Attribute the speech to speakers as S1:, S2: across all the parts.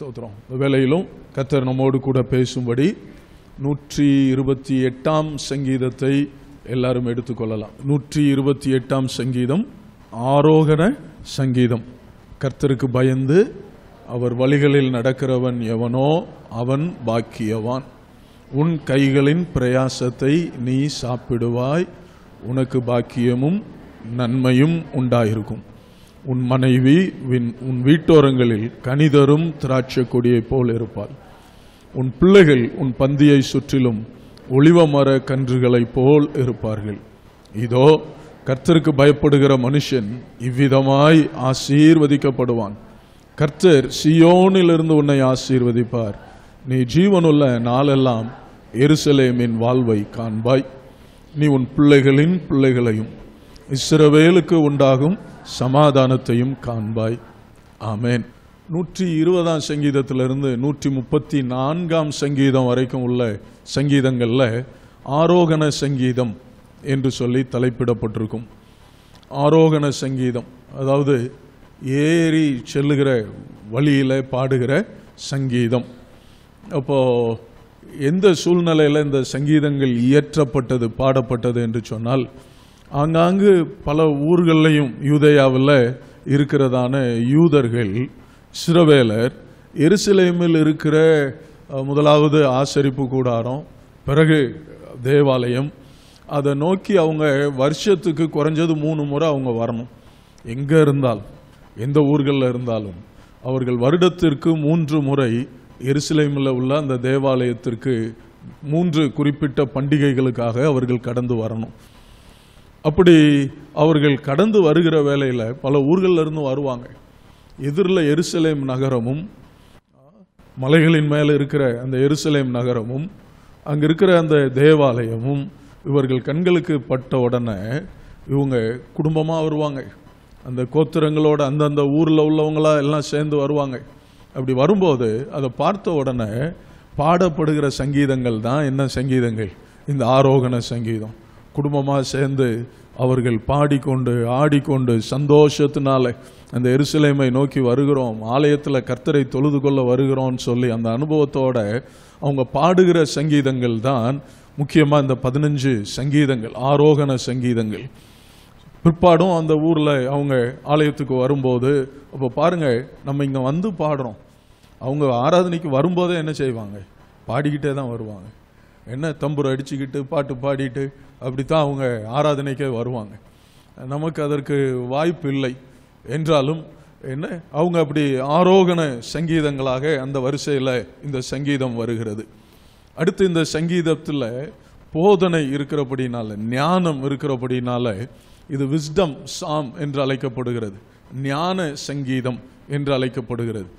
S1: ஸ்தோத்திரம். வேளையிலும் கர்த்தர் நம்மோடு கூட பேசும்படி 128ஆம் சங்கீதத்தை எல்லாரும் எடுத்துக்கொள்ளலாம். 128ஆம் சங்கீதம் ஆரோகண சங்கீதம். கர்த்தருக்கு பயந்து அவர் வழிகளில் நடக்கிறவன் எவனோ அவன் பாக்கியவான். உன் கைகளின் பிரயாசத்தை நீ சாப்பிடுவாய், உனக்கு பாக்கியமும் நன்மையும் உண்டாயிருக்கும். உன் மனைவி உன் வீட்டோரங்களில் கனிதரும் திராட்சை கொடியை போல் இருப்பாள். உன் பிள்ளைகள் உன் பந்தியை சுற்றிலும் ஒலிவ மர கன்றுகளைப் போல் இருப்பார்கள். இதோ கர்த்தருக்கு பயப்படுகிற மனுஷன் இவ்விதமாய் ஆசீர்வதிக்கப்படுவான். கர்த்தர் சீயோனிலிருந்து உன்னை ஆசீர்வதிப்பார். நீ ஜீவனுள்ள நாளெல்லாம் எருசலேமின் வாழ்வை காண்பாய். நீ உன் பிள்ளைகளின் பிள்ளைகளையும் இஸ்ரவேலுக்கு உண்டாகும் சமாதானத்தையும் காண்பாய். ஆமேன். 120ஆம் சங்கீதத்திலிருந்து 134ஆம் சங்கீதம் வரைக்கும் உள்ள சங்கீதங்கள்ல ஆரோகண சங்கீதம் என்று சொல்லி தலைப்பிடப்பட்டிருக்கும். ஆரோகண சங்கீதம் அதாவது ஏறி செல்லுகிற வழியில பாடுகிற சங்கீதம். அப்போ எந்த சூழ்நிலையில் இந்த சங்கீதங்கள் இயற்றப்பட்டது பாடப்பட்டது என்று சொன்னால், ஆங்காங்கு பல ஊர்களையும் யூதேயாவில் இருக்கிறதான யூதர்கள் இஸ்ரவேலர் எருசலேமில் இருக்கிற முதலாவது ஆசரிப்பு கூடாரம், பிறகு தேவாலயம், அதை நோக்கி அவங்க வருஷத்துக்கு குறைஞ்சது 3 முறை அவங்க வரணும். எங்கே இருந்தாலும் எந்த ஊர்களில் இருந்தாலும் அவர்கள் வருடத்திற்கு 3 முறை எருசலேமில் உள்ள அந்த தேவாலயத்திற்கு 3 குறிப்பிட்ட பண்டிகைகளுக்காக அவர்கள் கடந்து வரணும். அப்படி அவர்கள் கடந்து வருகிற வேளையில் பல ஊர்களில் இருந்து வருவாங்க. எதிரில் எருசலேம் நகரமும் மலைகளின் மேலே இருக்கிற அந்த எருசலேம் நகரமும் அங்கே இருக்கிற அந்த தேவாலயமும் இவர்கள் கண்களுக்கு பட்ட உடனே இவங்க குடும்பமாக வருவாங்க. அந்த கோத்திரங்களோட அந்தந்த ஊரில் உள்ளவங்களா எல்லாம் சேர்ந்து வருவாங்க. அப்படி வரும்போது அதை பார்த்த உடனே பாடப்படுகிற சங்கீதங்கள் தான் என்ன சங்கீதங்கள்? இந்த ஆரோகண சங்கீதம். குடும்பமாக சேர்ந்து அவர்கள் பாடிக்கொண்டு ஆடிக்கொண்டு சந்தோஷத்தினால அந்த எருசலேமை நோக்கி வருகிறோம், ஆலயத்தில் கர்த்தரை தொழுது கொள்ள வருகிறோம்னு சொல்லி அந்த அனுபவத்தோட அவங்க பாடுகிற சங்கீதங்கள் தான் முக்கியமாக இந்த 15 சங்கீதங்கள், ஆரோகண சங்கீதங்கள். பிற்பாடும் அந்த ஊரில் அவங்க ஆலயத்துக்கு வரும்போது, அப்போ பாருங்க, நம்ம இங்கே வந்து பாடுறோம், அவங்க ஆராதனைக்கு வரும்போதே என்ன செய்வாங்க? பாடிக்கிட்டே தான் வருவாங்க. என்ன தம்புரை அடிச்சுக்கிட்டு பாட்டு பாடிட்டு அப்படித்தான் அவங்க ஆராதனைக்கே வருவாங்க. நமக்கு அதற்கு வாய்ப்பு இல்லை என்றாலும் என்ன, அவங்க அப்படி ஆரோகண சங்கீதங்களாக அந்த வரிசையில் இந்த சங்கீதம் வருகிறது. அடுத்து இந்த சங்கீதத்தில் போதனை இருக்கிறபடினால, ஞானம் இருக்கிறபடினால இது விஸ்டம் சாம் என்று அழைக்கப்படுகிறது, ஞான சங்கீதம் என்று அழைக்கப்படுகிறது.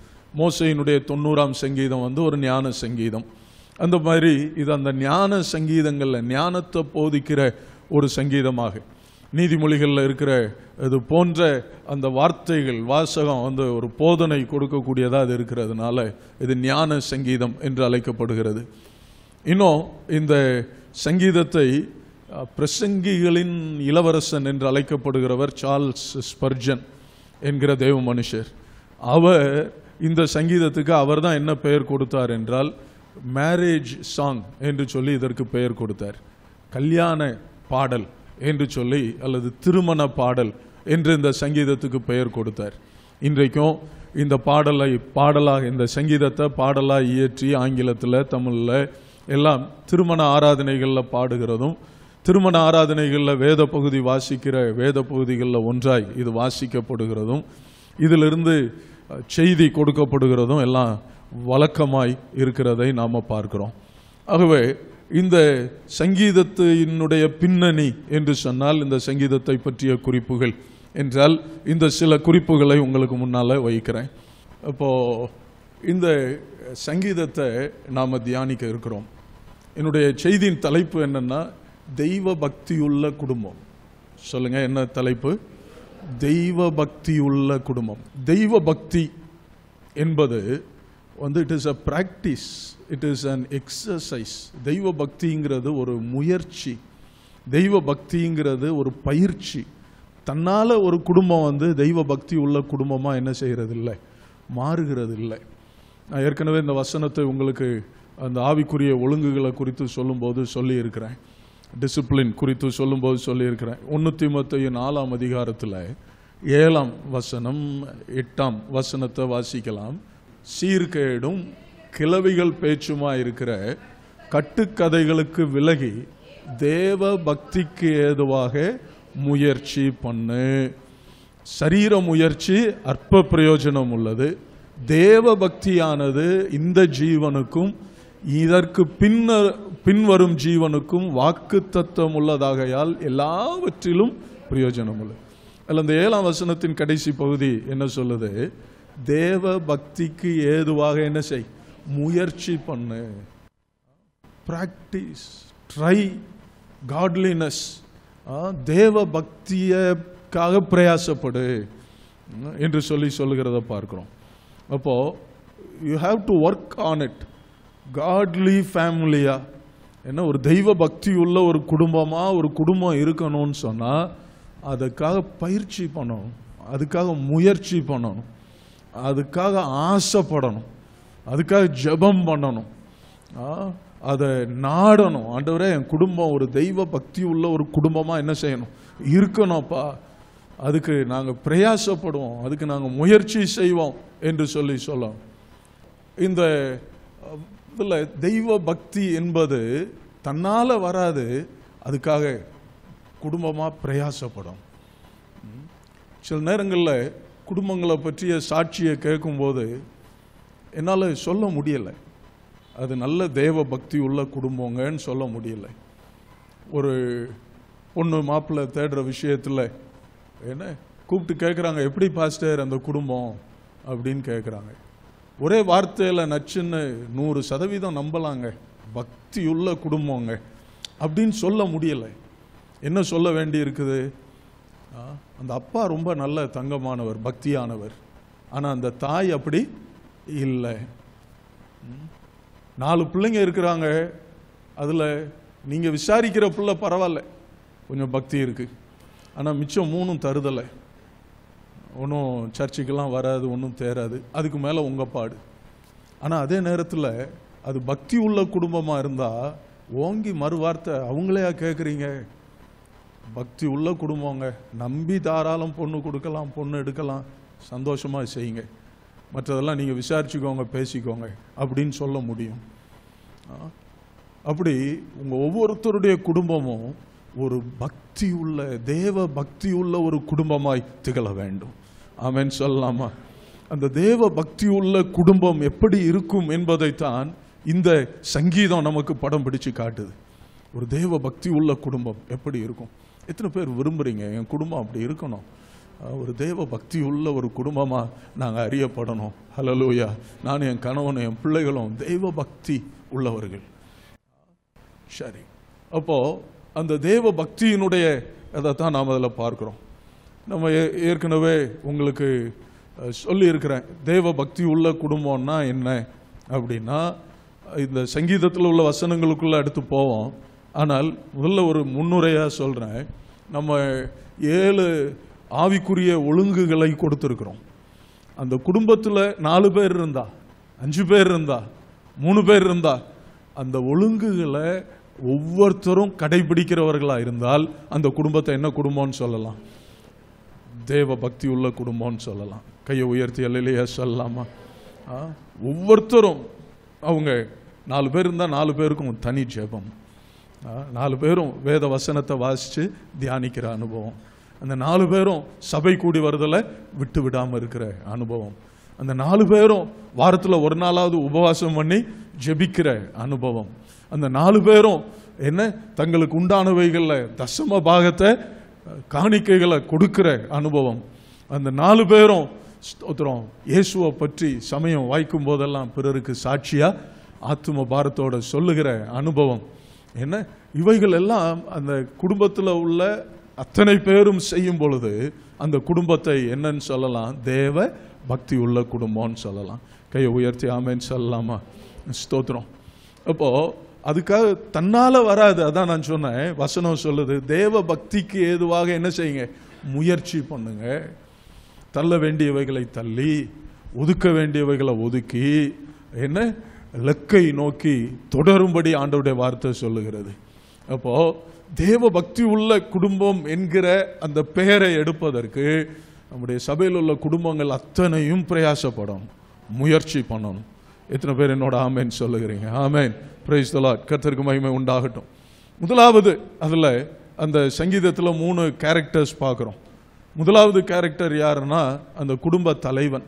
S1: மோசேயினுடைய 90ஆம் சங்கீதம் ஒரு ஞான சங்கீதம். அந்த மாதிரி இது அந்த ஞான சங்கீதங்களில் ஞானத்தை போதிக்கிற ஒரு சங்கீதமாக, நீதிமொழிகளில் இருக்கிற இது போன்ற அந்த வார்த்தைகள் வாசகம் ஒரு போதனை கொடுக்கக்கூடியதாக அது இருக்கிறதுனால இது ஞான சங்கீதம் என்று அழைக்கப்படுகிறது. இன்னும் இந்த சங்கீதத்தை பிரசங்கிகளின் இளவரசன் என்று அழைக்கப்படுகிறவர் சார்ல்ஸ் ஸ்பர்ஜன் என்கிற தேவ மனுஷர். அவர் இந்த சங்கீதத்துக்கு அவர் தான் என்ன பெயர் கொடுத்தார் என்றால் மேரேஜ் சாங் என்று சொல்லி இதற்கு பெயர் கொடுத்தார். கல்யாண பாடல் என்று சொல்லி, அல்லது திருமண பாடல் என்று இந்த சங்கீதத்துக்கு பெயர் கொடுத்தார். இன்றைக்கும் இந்த பாடலாக இந்த சங்கீதத்தை பாடலாக இயற்றி ஆங்கிலத்தில் தமிழில் எல்லாம் திருமண ஆராதனைகளில் பாடுகிறதும், திருமண ஆராதனைகளில் வேத பகுதி வாசிக்கிற வேத பகுதிகளில் ஒன்றாய் இது வாசிக்கப்படுகிறதும், இதிலிருந்து செய்தி கொடுக்கப்படுகிறதும் எல்லாம் வழக்கமாய் இருக்கிறதை நாம் பார்க்கிறோம். ஆகவே இந்த சங்கீதத்தினுடைய பின்னணி என்று சொன்னால், இந்த சங்கீதத்தை பற்றிய குறிப்புகள் என்றால் இந்த சில குறிப்புகளை உங்களுக்கு முன்னால் வைக்கிறேன். இப்போ இந்த சங்கீதத்தை நாம் தியானிக்க இருக்கிறோம். என்னுடைய செய்தியின் தலைப்பு என்னன்னா, தெய்வ பக்தியுள்ள குடும்பம். சொல்லுங்க, என்ன தலைப்பு? தெய்வ பக்தியுள்ள குடும்பம். தெய்வ பக்தி என்பது it is a practice, it is an exercise. தெய்வ பக்திங்கிறது ஒரு முயற்சி, தெய்வ பக்திங்கிறது ஒரு பயிற்சி. தன்னால் ஒரு குடும்பம் தெய்வ பக்தி உள்ள குடும்பமாக என்ன செய்கிறது இல்லை, மாறுகிறது இல்லை. நான் ஏற்கனவே இந்த வசனத்தை உங்களுக்கு அந்த ஆவிக்குரிய ஒழுங்குகளை குறித்து சொல்லும்போது சொல்லி இருக்கிறேன், டிசிப்ளின் குறித்து சொல்லும்போது சொல்லியிருக்கிறேன். 1 தீமோத்தேயு 4ஆம் அதிகாரத்தில் 7ஆம் வசனம் 8ஆம் வசனத்தை வாசிக்கலாம். சீர்கேடும் கிளவிகள் பேச்சுமா இருக்கிற கட்டுக்கதைகளுக்கு விலகி தேவ பக்திக்கு ஏதுவாக முயற்சி பண்ணு. சரீர முயற்சி அற்ப பிரயோஜனம் உள்ளது. தேவ பக்தியானது இந்த ஜீவனுக்கும் இதற்கு பின்வரும் ஜீவனுக்கும் வாக்குத்தத்தம் உள்ளதாகையால் எல்லாவற்றிலும் பிரயோஜனம் உள்ளது. அதில் அந்த 7ஆம் வசனத்தின் கடைசி பகுதி என்ன சொல்லுது? தேவ பக்திக்கு ஏதுவாக என்ன செய்? முயற்சி பண்ணு. Practice, try godliness. தேவ பக்தியக்காக பிரயாசப்படு என்று சொல்லுகிறத பார்க்கிறோம். அப்போ you have to work on it. Godly ஃபேமிலியா, என்ன ஒரு தெய்வ பக்தி உள்ள ஒரு குடும்பமா ஒரு குடும்பம் இருக்கணும்னு சொன்னா அதுக்காக பயிற்சி பண்ணணும், அதுக்காக முயற்சி பண்ணணும், அதுக்காக ஆசைப்படணும், அதுக்காக ஜெபம் பண்ணணும், அதை நாடணும். ஆண்டவரே, என் குடும்பம் ஒரு தெய்வ பக்தி உள்ள ஒரு குடும்பமா என்ன செய்யணும்? இருக்கணும்ப்பா. அதுக்கு நாங்கள் பிரயாசப்படுவோம், அதுக்கு நாங்கள் முயற்சி செய்வோம் என்று சொல்லலாம். இந்த இதில் தெய்வ பக்தி என்பது தன்னால் வராது, அதுக்காக குடும்பமாக பிரயாசப்படும். சில நேரங்களில் குடும்பங்களை பற்றிய சாட்சியை கேட்கும்போது என்னால் சொல்ல முடியலை, அது நல்ல தேவ பக்தி உள்ள குடும்பங்கன்னு சொல்ல முடியலை. ஒரு பொண்ணு மாப்பிள்ளை தேடுற விஷயத்தில் என்ன கூப்பிட்டு கேட்குறாங்க, எப்படி பாஸ்டர் அந்த குடும்பம் அப்படின்னு கேட்குறாங்க. ஒரே வார்த்தையில் நச்சுன்னு 100% நம்பலாங்க, பக்தியுள்ள குடும்பங்க அப்படின்னு சொல்ல முடியலை. என்ன சொல்ல வேண்டி இருக்குது? அந்த அப்பா ரொம்ப நல்ல தங்கமானவர், பக்தியானவர், ஆனால் அந்த தாய் அப்படி இல்லை. 4 பிள்ளைங்க இருக்கிறாங்க, அதில் நீங்கள் விசாரிக்கிற பிள்ளை பரவாயில்ல, கொஞ்சம் பக்தி இருக்குது, ஆனால் மிச்சம் 3 தருதலை. ஒன்றும் சர்ச்சுக்கெல்லாம் வராது, ஒன்றும் தேராது, அதுக்கு மேலே உங்கள் பாடு. ஆனால் அதே நேரத்தில் அது பக்தி உள்ள குடும்பமாக இருந்தால் ஓங்கி மறுவார்த்தை அவங்களையா கேட்குறீங்க? பக்தி உள்ள குடும்பங்க, நம்பி தாராளம் பொண்ணு கொடுக்கலாம், பொண்ணு எடுக்கலாம், சந்தோஷமாக செய்யுங்க, மற்றதெல்லாம் நீங்கள் விசாரிச்சுக்கோங்க, பேசிக்கோங்க அப்படின்னு சொல்ல முடியும். அப்படி உங்கள் ஒவ்வொருத்தருடைய குடும்பமும் ஒரு பக்தி உள்ள தேவ பக்தி உள்ள ஒரு குடும்பமாய் திகழ வேண்டும். ஆமென் சொல்லலாமா? அந்த தேவ பக்தி உள்ள குடும்பம் எப்படி இருக்கும் என்பதைத்தான் இந்த சங்கீதம் நமக்கு படம் பிடிச்சு காட்டுது. ஒரு தேவ பக்தி உள்ள குடும்பம் எப்படி இருக்கும்? எத்தனை பேர் விரும்புறீங்க என் குடும்பம் அப்படி இருக்கணும், ஒரு தேவ பக்தி உள்ள ஒரு குடும்பமாக நாங்கள் அறியப்படணும்? ஹல்லேலூயா. நான் என் கணவனும் என் பிள்ளைகளும் தெய்வ பக்தி உள்ளவர்கள். சரி, அப்போ அந்த தேவ பக்தியினுடைய அதைத்தான் நாம் அதில் பார்க்கிறோம். நம்ம ஏற்கனவே உங்களுக்கு சொல்லியிருக்கிறேன், தேவ பக்தி உள்ள குடும்பம்னா என்ன அப்படின்னா, இந்த சங்கீதத்தில் உள்ள வசனங்களுக்குள்ள அடுத்து போவோம். ஆனால் முதல்ல ஒரு முன்னுரையாக சொல்கிறேன். நம்ம 7 ஆவிக்குரிய ஒழுங்குகளை கொடுத்துருக்குறோம். அந்த குடும்பத்தில் 4 பேர் இருந்தா, 5 பேர் இருந்தா, 3 பேர் இருந்தா, அந்த ஒழுங்குகளை ஒவ்வொருத்தரும் கடைபிடிக்கிறவர்களாக இருந்தால் அந்த குடும்பத்தை என்ன குடும்பம்னு சொல்லலாம்? தேவ பக்தி உள்ள குடும்பம்னு சொல்லலாம். கையை உயர்த்தி அல்லேலூயா சொல்லலாமா? ஒவ்வொருத்தரும் அவங்க 4 பேர் இருந்தால் 4 பேருக்கும் தனி ஜெபம், 4 பேரும் வேத வசனத்தை வாசித்து தியானிக்கிற அனுபவம், அந்த 4 பேரும் சபை கூடி வருதலை விட்டு விடாமல் இருக்கிற அனுபவம், அந்த 4 பேரும் வாரத்தில் ஒரு நாளாவது உபவாசம் பண்ணி ஜெபிக்கிற அனுபவம், அந்த 4 பேரும் என்ன தங்களுக்கு உண்டானவைகளில் தசம பாகத்தை காணிக்கைகளை கொடுக்கிற அனுபவம், அந்த 4 பேரும் ஸ்தோத்திரம் இயேசுவை பற்றி சமயம் வாய்க்கும் போதெல்லாம் பிறருக்கு சாட்சியா ஆத்தும பாரத்தோட சொல்லுகிற அனுபவம். என்ன இவைகள் எல்லாம் அந்த குடும்பத்தில் உள்ள அத்தனை பேரும் செய்யும் பொழுது அந்த குடும்பத்தை என்னன்னு சொல்லலாம்? தேவ பக்தி உள்ள குடும்பம்னு சொல்லலாம். கையை உயர்த்தி ஆமென் சொல்லலாமா? ஸ்தோத்திரம். அப்போ அதுக்காக தன்னால வராது. அதான் நான் சொன்னேன், வசனம் சொல்லுது தேவ பக்திக்கு ஏதுவாக என்ன செய்யுங்க? முயற்சி பண்ணுங்க. தள்ள வேண்டியவைகளை தள்ளி, ஒதுக்க வேண்டியவைகளை ஒதுக்கி, என்ன லக்கை நோக்கி தொடரும்படி ஆண்டவருடைய வார்த்தை சொல்லுகிறது. அப்போ தேவ பக்தி உள்ள குடும்பம் என்கிற அந்த பெயரை எடுப்பதற்கு நம்முடைய சபையில் உள்ள குடும்பங்கள் அத்தனையும் பிரயாசப்படும், முயற்சி பண்ணணும். எத்தனை பேர் என்னோட ஆமேன் சொல்லுகிறீங்க? ஆமேன். Price the Lord. கர்த்தருக்கு மகிமை உண்டாகட்டும். முதலாவது அதுல அந்த சங்கீதத்தில் 3 கேரக்டர்ஸ் பார்க்குறோம். முதலாவது கேரக்டர் யாருன்னா அந்த குடும்ப தலைவன்,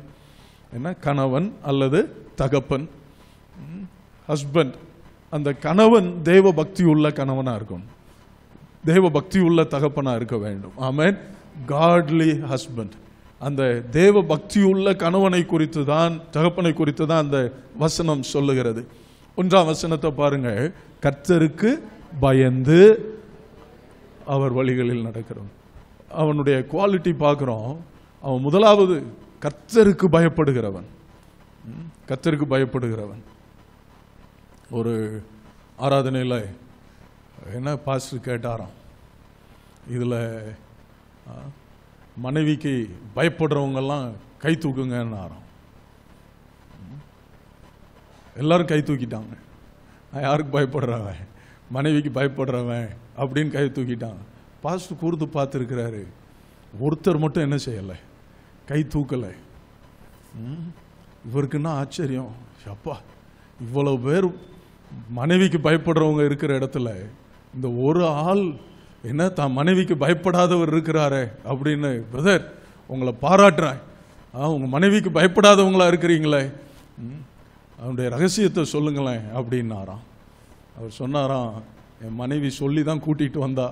S1: என்ன கணவன் அல்லது தகப்பன், ஹஸ்பண்ட். அந்த கணவன் தேவ பக்தி உள்ள கணவனா இருக்கணும், தேவ பக்தி உள்ள தகப்பனா இருக்க வேண்டும். ஆமென். காட்லி ஹஸ்பண்ட். அந்த தேவ பக்தி உள்ள கணவனை குறித்து தான், தகப்பனை குறித்து தான் அந்த வசனம் சொல்லுகிறது. 1ஆம் வசனத்தை பாருங்க. கர்த்தருக்கு பயந்து அவர் வழிகளில் நடக்கிறோம். அவனுடைய குவாலிட்டி பார்க்கிறோம். அவன் முதலாவது கர்த்தருக்கு பயப்படுகிறவன், கர்த்தருக்கு பயப்படுகிறவன். ஒரு ஆராதனையில் என்ன பாஸ்டர் கேட்டாராம், இதில் மனைவிக்கு பயப்படுறவங்கெல்லாம் கை தூக்குங்கன்னாராம். எல்லாரும் கை தூக்கிட்டாங்க. நான் யாருக்கு பயப்படுறவன்? மனைவிக்கு பயப்படுறவன் அப்படின்னு கை தூக்கிட்டாங்க. பாஸ்டர் கூர்ந்து பார்த்துருக்கிறாரு, ஒருத்தர் மட்டும் என்ன செய்யலை, கை தூக்கலை. இவருக்குன்னா ஆச்சரியம், அப்பா இவ்வளவு பேர் மனைவிக்கு பயப்படுறவங்க இருக்கிற இடத்துல இந்த ஒரு ஆள் என்ன தான் மனைவிக்கு பயப்படாதவர் இருக்கிறாரே அப்படின்னு. பிரதர் உங்களை பாராட்டுறேன், உங்க மனைவிக்கு பயப்படாதவங்களா இருக்கிறீங்களே, அவனுடைய ரகசியத்தை சொல்லுங்களேன் அப்படின்னாராம். அவர் சொன்னாராம், என் மனைவி சொல்லி தான் கூட்டிகிட்டு வந்தா,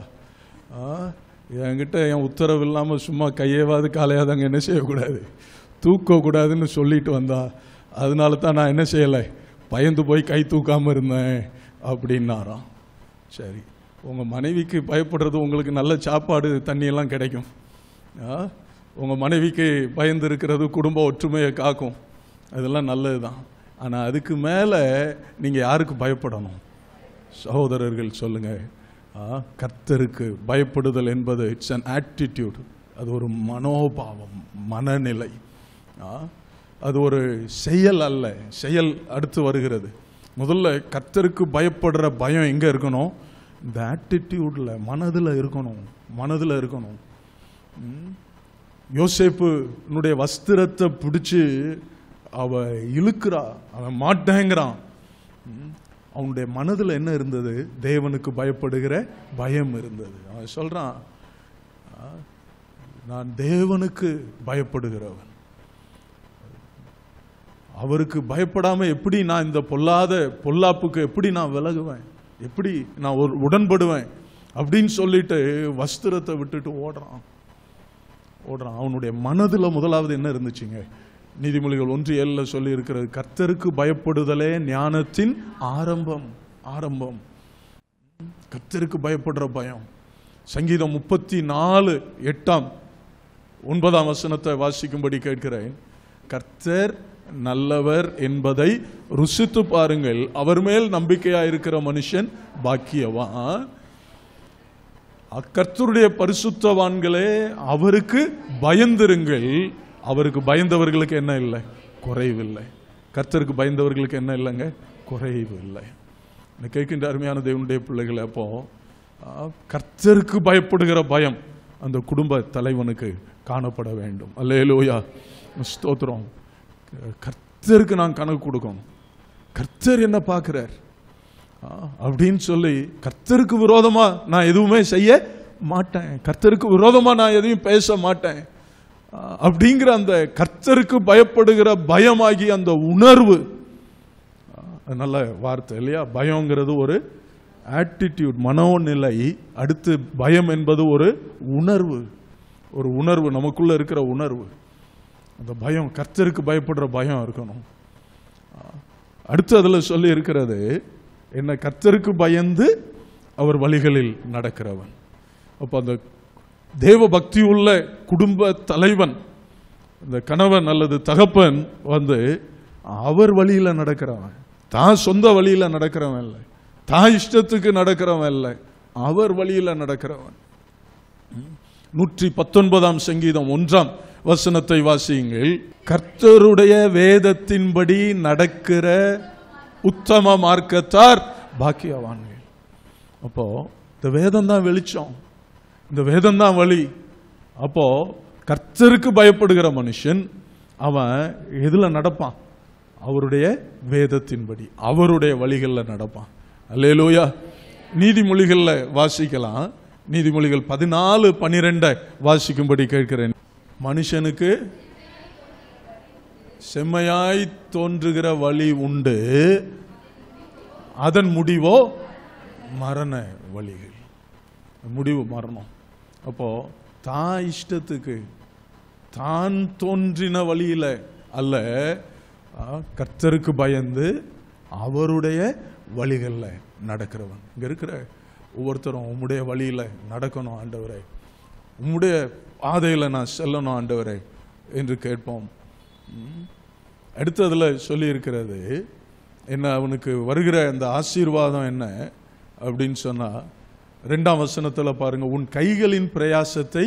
S1: என்கிட்ட என் உத்தரவு இல்லாமல் சும்மா கையேவாது காலையாவது அங்கே என்ன செய்யக்கூடாது, தூக்கக்கூடாதுன்னு சொல்லிட்டு வந்தா, அதனால தான் நான் என்ன செய்யலை, பயந்து போய் கை தூக்காமல் இருந்தேன் அப்படின்னாராம். சரி, உங்கள் மனைவிக்கு பயப்படுறது உங்களுக்கு நல்ல சாப்பாடு தண்ணியெல்லாம் கிடைக்கும். உங்கள் மனைவிக்கு பயந்து இருக்கிறது குடும்ப ஒற்றுமையை காக்கும், அதெல்லாம் நல்லது தான். ஆனால் அதுக்கு மேலே நீங்கள் யாருக்கு பயப்படணும்? சகோதரர்கள் சொல்லுங்கள். கர்த்தருக்கு பயப்படுதல் என்பது இட்ஸ் அன் ஆட்டிடியூட். அது ஒரு மனோபாவம், மனநிலை. அது ஒரு செயல் அல்ல. செயல் அடுத்து வருகிறது. முதல்ல கர்த்தருக்கு பயப்படுற பயம் எங்கே இருக்கணும்? இந்த ஆட்டிடியூட்ல, மனதில் இருக்கணும், மனதில் இருக்கணும். யோசேப்புனுடைய வஸ்திரத்தை பிடிச்சு அவ இழுக்கிறா, அவன் மாட்டேங்கிறான். அவனுடைய மனதில் என்ன இருந்தது? தேவனுக்கு பயப்படுகிற பயம் இருந்தது. அவன் சொல்றான், நான் தேவனுக்கு பயப்படுகிறவன். அவருக்கு பயப்படாம எப்படி நான் இந்த பொல்லாப்புக்கு எப்படி நான் விலகுவேன், எப்படி நான் உடன்படுவேன் அப்படின்னு சொல்லிட்டு வஸ்திரத்தை விட்டுட்டு ஓடுறான். அவனுடைய மனதில் முதலாவது என்ன இருந்துச்சுங்க? நீதிமொழிகள் 1:7 சொல்லி இருக்கிறது, கர்த்தருக்கு பயப்படுதலே ஞானத்தின் ஆரம்பம். கர்த்தருக்கு பயப்படுற பயம். சங்கீதம் 34:8-9 வசனத்தை வாசிக்கும்படி கேட்கிறேன். கர்த்தர் நல்லவர் என்பதை ருசித்து பாருங்கள், அவர் மேல் நம்பிக்கையா இருக்கிற மனுஷன் பாக்கியவான். கர்த்தருடைய பரிசுத்தவான்களே அவருக்கு பயந்திருங்கள். அவருக்கு பயந்தவர்களுக்கு என்ன இல்லை? குறைவில்லை. கர்த்தருக்கு பயந்தவர்களுக்கு என்ன இல்லைங்க? குறைவு இல்லை. கேட்கின்ற அருமையான தேவனுடைய பிள்ளைகளை, அப்போ கர்த்தருக்கு பயப்படுகிற பயம் அந்த குடும்ப தலைவனுக்கு காணப்பட வேண்டும். அல்லேலூயா, ஸ்தோத்திரம். கர்த்தருக்கு நான் கணக்கு கொடுக்கணும். கர்த்தர் என்ன பார்க்கிறார் அப்படின்னு சொல்லி கர்த்தருக்கு விரோதமா நான் எதுவுமே செய்ய மாட்டேன், கர்த்தருக்கு விரோதமா நான் எதையும் பேச மாட்டேன் அப்படிங்கிற அந்த கர்த்தருக்கு பயப்படுகிற பயமாகி அந்த உணர்வு. நல்ல வார்த்தை இல்லையா? பயங்கிறது ஒரு ஆட்டிடியூட், மனோநிலை. அடுத்து பயம் என்பது ஒரு உணர்வு, ஒரு உணர்வு, நமக்குள்ள இருக்கிற உணர்வு. அந்த பயம், கர்த்தருக்கு பயப்படுற பயம் இருக்கணும். அடுத்து அதில் சொல்லி இருக்கிறது என்ன? கர்த்தருக்கு பயந்து அவர் வழிகளில் நடக்கிறவன். அப்போ அந்த தேவ பக்தி உள்ள குடும்ப தலைவன், இந்த கணவன் அல்லது தகப்பன் அவர் வழியில நடக்கிறவன், தான் சொந்த வழியில நடக்கிறவன் இல்லை, தான் இஷ்டத்துக்கு நடக்கிறவன் இல்லை, அவர் வழியில நடக்கிறவன். 119 சங்கீதம் 1 வசனத்தை வாசியுங்கள். கர்த்தருடைய வேதத்தின்படி நடக்கிற உத்தம மார்க்கத்தார் பாக்கியவான்கள். அப்போ இந்த வேதம் தான் வெளிச்சம், இந்த வேதம் தான் வழி. அப்போ கர்த்தருக்கு பயப்படுகிற மனுஷன் அவன் எதுல நடப்பான்? அவருடைய வேதத்தின்படி, அவருடைய வழிகளில் நடப்பான். அல்லேலூயா. நீதிமொழிகள்ல வாசிக்கலாம். நீதிமொழிகள் 14:12 வாசிக்கும்படி கேட்கிறேன். மனுஷனுக்கு செம்மையாய் தோன்றுகிற வழி உண்டு, அதன் முடிவோ மரண வழிகள். முடிவு மரணம். அப்போ தான் இஷ்டத்துக்கு தான் தோன்றின வழியில அல்ல, கர்த்தருக்கு பயந்து அவருடைய வழிகளில் நடக்கிறவன். இங்க இருக்கிற ஒவ்வொருத்தரும் உம்முடைய வழியில நடக்கணும் ஆண்டவரே, உம்முடைய பாதையில நான் செல்லணும் ஆண்டவரே என்று கேட்போம். அடுத்ததுல சொல்லி இருக்கிறது என்ன, அவனுக்கு வருகிற அந்த ஆசீர்வாதம் என்ன அப்படின்னு சொன்னா 2ஆம் வசனத்துல பாருங்க, உன் கைகளின் பிரயாசத்தை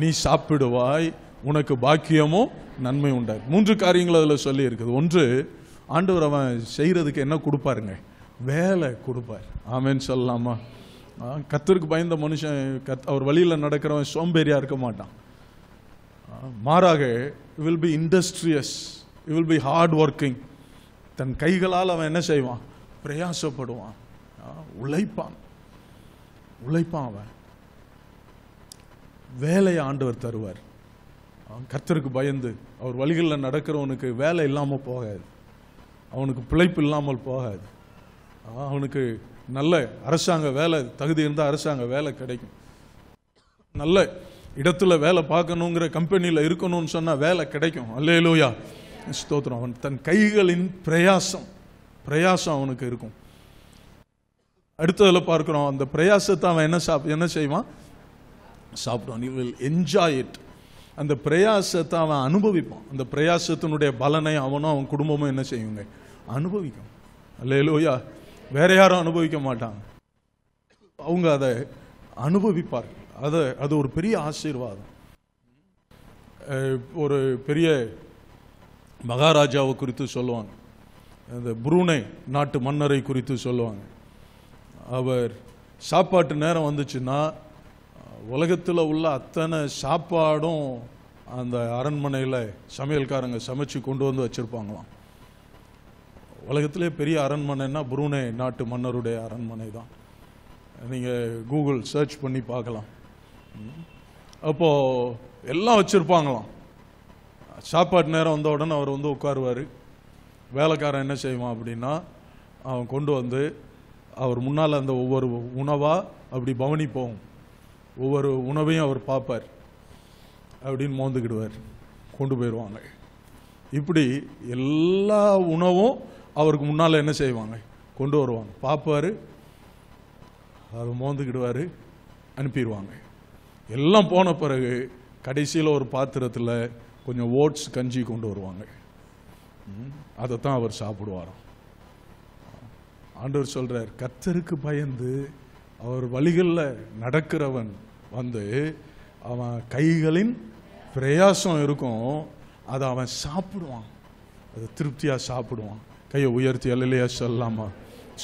S1: நீ சாப்பிடுவாய், உனக்கு பாக்கியமும் நன்மை உண்டாய். 3 காரியங்கள் அதுல சொல்லி இருக்குது. ஒன்று, ஆண்டவர் அவன் செய்யறதுக்கு என்ன கொடுப்பாருங்க? வேலை கொடுப்பார். ஆமென் சொல்லலாமா? கர்த்தருக்கு பயந்த மனுஷன், அவர் வழியில் நடக்கிறவன் சோம்பேறியா இருக்க மாட்டான். மாறாக will be industrious, will be hard working. தன் கைகளால் அவன் என்ன செய்வான்? பிரயாசப்படுவான், உழைப்பான். அவன் வேலையை ஆண்டவர் தருவார். கர்த்தருக்கு பயந்து அவர் வழிகளில் நடக்கிறவனுக்கு வேலை இல்லாமல் போகாது, அவனுக்கு பிழைப்பு இல்லாமல் போகாது. அவனுக்கு நல்ல அரசாங்க வேலை, தகுதி இருந்தால் அரசாங்க வேலை கிடைக்கும். நல்ல இடத்துல வேலை பார்க்கணுங்கிற கம்பெனியில் இருக்கணும்னு சொன்னால் வேலை கிடைக்கும். அல்லேலூயா, ஸ்தோத்திரம். அவன் தன் கைகளின் பிரயாசம் அவனுக்கு இருக்கும். அடுத்ததுல பார்க்கிறோம், அந்த பிரயாசத்தை அவன் என்ன செய்வான்? சாப்பிடுவான். he will enjoy it. அந்த பிரயாசத்தை அவன் அனுபவிப்பான். அந்த பிரயாசத்தினுடைய பலனை அவனும் அவன் குடும்பமும் என்ன செய்யுங்க? அனுபவிக்கும். அல்லேலூயா. வேற யாரும் அனுபவிக்க மாட்டாங்க, அவங்க அதை அனுபவிப்பார்கள். அது ஒரு பெரிய ஆசீர்வாதம். ஒரு பெரிய மகாராஜாவை குறித்து சொல்லுவாங்க, அந்த புரூனை நாட்டு மன்னரை குறித்து சொல்லுவாங்க. அவர் சாப்பாட்டு நேரம் வந்துச்சுன்னா உலகத்தில் உள்ள அத்தனை சாப்பாடும் அந்த அரண்மனையில் சமையல்காரங்க சமைச்சு கொண்டு வந்து வச்சிருப்பாங்களாம். உலகத்திலே பெரிய அரண்மனைன்னா புரூனே நாட்டு மன்னருடைய அரண்மனை தான். நீங்கள் கூகுள் சர்ச் பண்ணி பார்க்கலாம். அப்போது எல்லாம் வச்சுருப்பாங்களாம். சாப்பாட்டு நேரம் வந்த உடனே அவர் வந்து உட்காருவார். வேலைக்காரன் என்ன செய்வான் அப்படின்னா, அவன் கொண்டு வந்து அவர் முன்னால் அந்த ஒவ்வொரு உணவாக அப்படி பவனி போகும், ஒவ்வொரு உணவையும் அவர் பார்ப்பார், அப்படின்னு மோந்துக்கிடுவார், கொண்டு போயிடுவாங்க. இப்படி எல்லா உணவும் அவருக்கு முன்னால் என்ன செய்வாங்க? கொண்டு வருவாங்க. பார்ப்பார், அதை மோந்துக்கிடுவார், அனுப்பிடுவாங்க. எல்லாம் போன பிறகு கடைசியில் ஒரு பாத்திரத்தில் கொஞ்சம் ஓட்ஸ் கஞ்சி கொண்டு வருவாங்க. அதைத்தான் அவர் சாப்பிடுவாராம். ஆண்டவர் சொல்றார், கர்த்தருக்கு பயந்து அவர் வழிகளில் நடக்கிறவன் வந்து அவன் கைகளின் பிரயாசம் இருக்கும், அதை அவன் சாப்பிடுவான், அதை திருப்தியாக சாப்பிடுவான். கையை உயர்த்தி அல்லேலூயா சொல்லலாமா?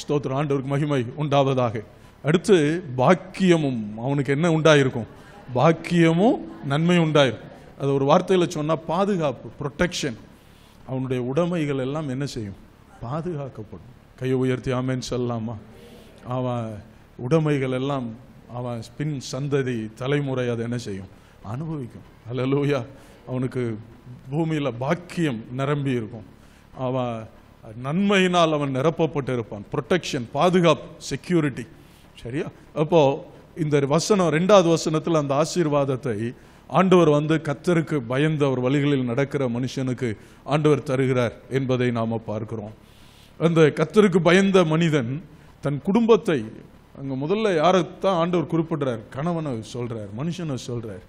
S1: ஸ்தோத்திரம். ஆண்டவருக்கு மகிமை உண்டாவதாக. அடுத்து பாக்கியமும் அவனுக்கு என்ன உண்டாயிருக்கும்? பாக்கியமும் நன்மை உண்டாயிருக்கும். அது ஒரு வார்த்தையில் சொன்னால் பாதுகாப்பு, ப்ரொடெக்ஷன். அவனுடைய உடைமைகள் எல்லாம் என்ன செய்யும்? பாதுகாக்கப்படும். கையை உயர்த்தி ஆமென் சொல்லலாமா? அவன் உடைமைகள் எல்லாம் அவன் பின் சந்ததி தலைமுறை அதை என்ன செய்யும்? அனுபவிக்கும். அல்லேலூயா. அவனுக்கு பூமியில் பாக்கியம் நிரம்பி இருக்கும். அவன் நன்மையினால் அவன் நிரப்பப்பட்டு இருப்பான். ப்ரொடெக்ஷன், பாதுகாப்பு, செக்யூரிட்டி. சரியா? அப்போ இந்த வசனம் 2வது வசனத்தில் அந்த ஆசீர்வாதத்தை ஆண்டவர் வந்து கர்த்தருக்கு பயந்து அவர் வழிகளில் நடக்கிற மனுஷனுக்கு ஆண்டவர் தருகிறார் என்பதை நாம பார்க்கிறோம். அந்த கர்த்தருக்கு பயந்த மனிதன் தன் குடும்பத்தை, அங்க முதல்ல யாரைத்தான் ஆண்டவர் குறிப்பிடுறார்? கணவனை சொல்றார், மனுஷனை சொல்றார்.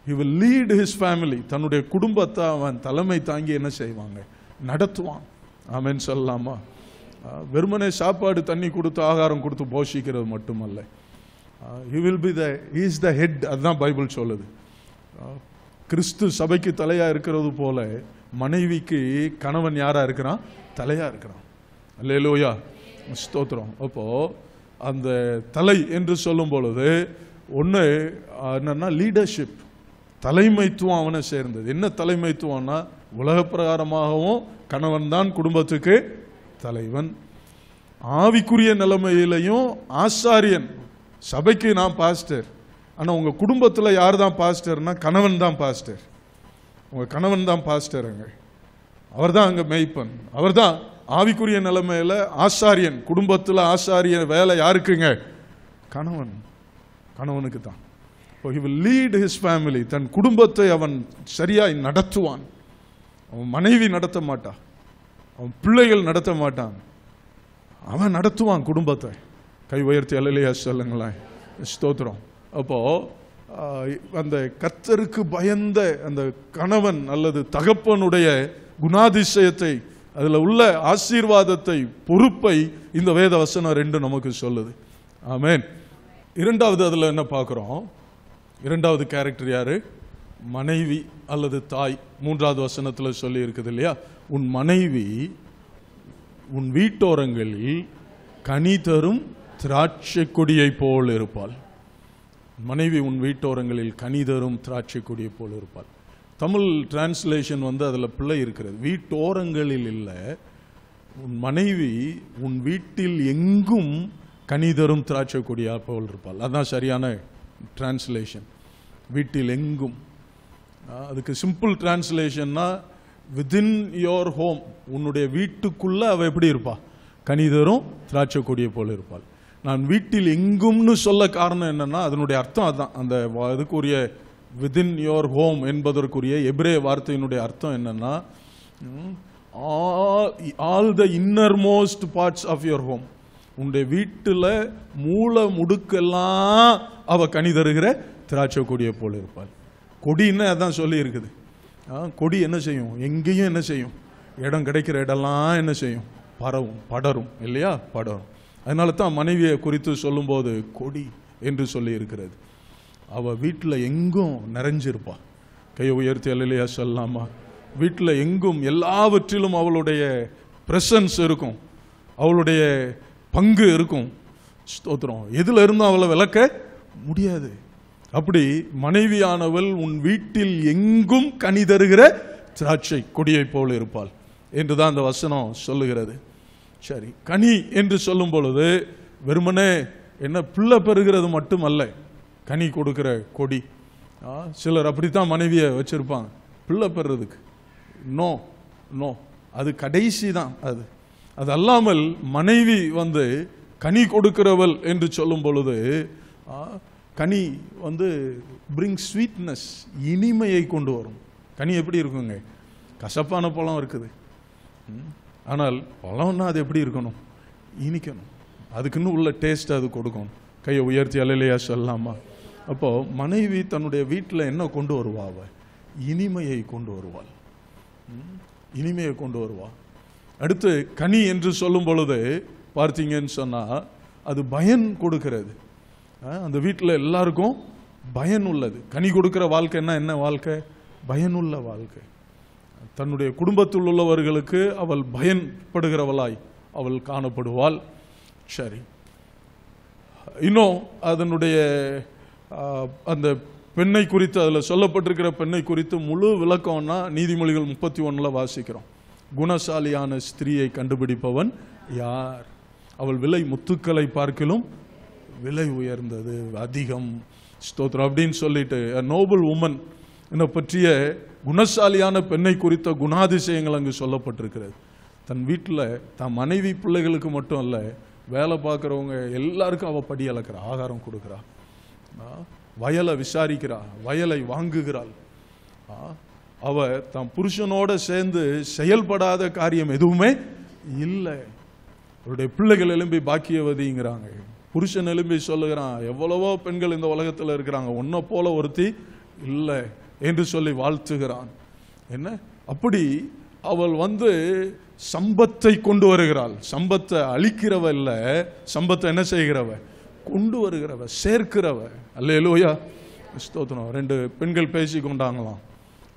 S1: he will lead his family. தன்னுடைய குடும்பத்தை அவன் தலைமை தாங்கி என்ன செய்வாங்க? நடத்துவான். ஆமென் சொல்லலாமா? வெறுமனே சாப்பாடு தண்ணி கொடுத்து ஆகாரம் கொடுத்து போஷிக்கிறது மட்டுமல்ல, he is the head. அதுதான் பைபிள் சொல்லுது. கிறிஸ்து சபைக்கு தலையா இருக்கிறது போல மனைவிக்கு கணவன் யாரா இருக்கிறான்? தலையா இருக்கிறான். அல்லேலூயா, ஸ்தோத்திரம். அப்போ அந்த தலை என்று சொல்லும் பொழுது ஒன்று என்னன்னா லீடர்ஷிப், தலைமைத்துவம் அவனை சேர்ந்தது. என்ன தலைமைத்துவம்னா உலக பிரகாரமாகவும் கணவன் தான் குடும்பத்துக்கு தலைவன். ஆவிக்குரிய நிலைமையிலையும் ஆசாரியன். சபைக்கு நான் பாஸ்டர், ஆனால் உங்கள் குடும்பத்தில் யார் தான் பாஸ்டர்னா கணவன் தான் பாஸ்டர். உங்கள் கணவன் தான் பாஸ்டருங்க, அவர் தான் அங்கே மேய்ப்பன், அவர் தான் ஆவிக்குரிய நிலைமையில் ஆசாரியன். குடும்பத்தில் ஆசாரிய வேலை யாருக்குங்க? கணவன், கணவனுக்கு தான். He will lead his family. தன் குடும்பத்தை அவன் சரியாய் நடத்துவான். அவன் மனைவி நடத்த மாட்டான், அவன் பிள்ளைகள் நடத்த மாட்டான், அவன் நடத்துவான் குடும்பத்தை. கை உயர்த்தி அல்லேலூயா சொல்லுங்களேன், ஸ்தோத்திரம். அப்போ அந்த கர்த்தருக்கு பயந்த அந்த கணவன் அல்லது தகப்பனுடைய குணாதிசயத்தை, அதில் உள்ள ஆசீர்வாதத்தை, பொறுப்பை இந்த வேத வசனம் 2 நமக்கு சொல்லுது. ஆமென். இரண்டாவது அதில் என்ன பார்க்குறோம்? இரண்டாவது கேரக்டர் யாரு? மனைவி அல்லது தாய். 3வது வசனத்தில் சொல்லி இருக்குது இல்லையா, உன் மனைவி உன் வீட்டோரங்களில் கனி தரும் திராட்சை கொடியை போல் இருப்பாள். மனைவி உன் வீட்டோரங்களில் கனி தரும் திராட்சை கொடியை போல் இருப்பாள். தமிழ் டிரான்ஸ்லேஷன் அதில் பிள்ளை இருக்கிறது. வீட்டோரங்களில் இல்லை, உன் மனைவி உன் வீட்டில் எங்கும் கனி தரும் திராட்சை கொடியா போல் இருப்பாள். அதுதான் சரியான டிரான்ஸ்லேஷன். வீட்டில் எங்கும். அதுக்கு சிம்பிள் டிரான்ஸ்லேஷன்னா வித்தின் யோர் ஹோம், உன்னுடைய வீட்டுக்குள்ள அவ எப்படி இருப்பா? கனி தரும் திராட்சை கொடியை போல இருப்பாள். நான் வீட்டில் எங்கும்னு சொல்ல காரணம் என்னன்னா அதனுடைய அர்த்தம் அதுதான். அந்த அதுக்குரிய வித்தின் யோர் ஹோம் என்பதற்குரிய எபிரேய வார்த்தையினுடைய அர்த்தம் என்னன்னா all the innermost parts of your home. உன்னுடைய வீட்டில் மூல முடுக்கெல்லாம் அவ கனி தருகிற திராட்சை கொடியை போல இருப்பாள். கொடின்னு அதான் சொல்லி இருக்குது. கொடி என்ன செய்யும்? எங்கேயும் என்ன செய்யும்? இடம் கிடைக்கிற இடம்லாம் என்ன செய்யும்? பரவும், படரும் இல்லையா? படரும். அதனால தான் மனைவியை குறித்து சொல்லும்போது கொடி என்று சொல்லி இருக்கிறது. அவள் வீட்டில் எங்கும் நிறைஞ்சிருப்பா. கையை உயர்த்தி அல்லேலூயா சொல்லலாமா? வீட்டில் எங்கும் எல்லாவற்றிலும் அவளுடைய பிரசன்ஸ் இருக்கும், அவளுடைய பங்கு இருக்கும். ஸ்தோத்திரம். எதுல இருந்தும் அவளை விளக்க முடியாது. அப்படி மனைவியானவள் உன் வீட்டில் எங்கும் கனி தருகிற திராட்சை கொடியை போல இருப்பாள் என்றுதான் அந்த வசனம் சொல்லுகிறது. சரி, கனி என்று சொல்லும் பொழுது வெறுமனே என்ன பிள்ளை பெறுகிறது மட்டும் அல்ல கனி கொடுக்கிற கொடி. சிலர் அப்படித்தான் மனைவியை வச்சிருப்பாங்க பிள்ளை பெறுறதுக்கு. நோ நோ, அது கடைசி தான். அது அல்லாமல் மனைவி கனி கொடுக்கிறவள் என்று சொல்லும் பொழுது கனி பிரிங் ஸ்வீட்னஸ், இனிமையை கொண்டு வரும். கனி எப்படி இருக்குங்க? கசப்பான பழம் இருக்குது, ஆனால் பழம்னா அது எப்படி இருக்கணும்? இனிக்கணும். அதுக்குன்னு உள்ள டேஸ்ட் அது கொடுக்கணும். கையை உயர்த்தி அல்லேலூயா சொல்லலாமா? அப்போ மனைவி தன்னுடைய வீட்டில் என்ன கொண்டு வருவா? அவ இனிமையை கொண்டு வருவாள், இனிமையை கொண்டு வருவாள். அடுத்து கனி என்று சொல்லும் பொழுது பார்த்தீங்கன்னு சொன்னா அது பயன் கொடுக்கிறது. அந்த வீட்டில் எல்லாருக்கும் பயன் உள்ளது. கனி கொடுக்கிற வாழ்க்கைன்னா என்ன வாழ்க்கை? பயனுள்ள வாழ்க்கை. தன்னுடைய குடும்பத்தில் உள்ளவர்களுக்கு அவள் பயன்படுகிறவளாய் அவள் காணப்படுவாள். சரி, இன்னும் அதனுடைய அந்த பெண்ணை குறித்து, அதில் சொல்லப்பட்டிருக்கிற பெண்ணை குறித்து முழு விளக்கம்னா நீதிமொழிகள் 31 வாசிக்கிறோம். குணசாலியான ஸ்திரீயை கண்டுபிடிப்பவன் யார்? அவள் விலை முத்துக்களை பார்க்கிலும் விலை உயர்ந்தது, அதிகம். ஸ்தோத்திரம். அப்படின்னு சொல்லிட்டு நோபல் உமன் என்னை பற்றிய குணசாலியான பெண்ணை குறித்த குணாதிசயங்கள் அங்கு சொல்லப்பட்டிருக்கிறது. தன் வீட்டில் தன் மனைவி பிள்ளைகளுக்கு மட்டும் அல்ல, வேலை பார்க்குறவங்க எல்லாருக்கும் அவள் படி அளக்கிறா, ஆகாரம் கொடுக்குறா, வயலை விசாரிக்கிறா, வயலை வாங்குகிறாள். அவ தன் புருஷனோட சேர்ந்து செயல்படாத காரியம் எதுவுமே இல்லை. அவருடைய பிள்ளைகள் எழும்பி பாக்கியவதிங்கிறாங்க, புருஷன் எழும்பி சொல்லுகிறான் எவ்வளவோ பெண்கள் இந்த உலகத்தில் இருக்கிறாங்க, உன்னை போல ஒருத்தி இல்லை என்று சொல்லி வாழ்த்துகிறான். என்ன அப்படி அவள் சம்பத்தை கொண்டு வருகிறாள். சம்பத்தை அழிக்கிறவ இல்லை, சம்பத்தை என்ன செய்கிறவ? கொண்டு வருகிறவ, சேர்க்கிறவ. அல்லேலூயா, ஸ்தோத்திரம். 2 பெண்கள் பேசி கொண்டாங்களாம்.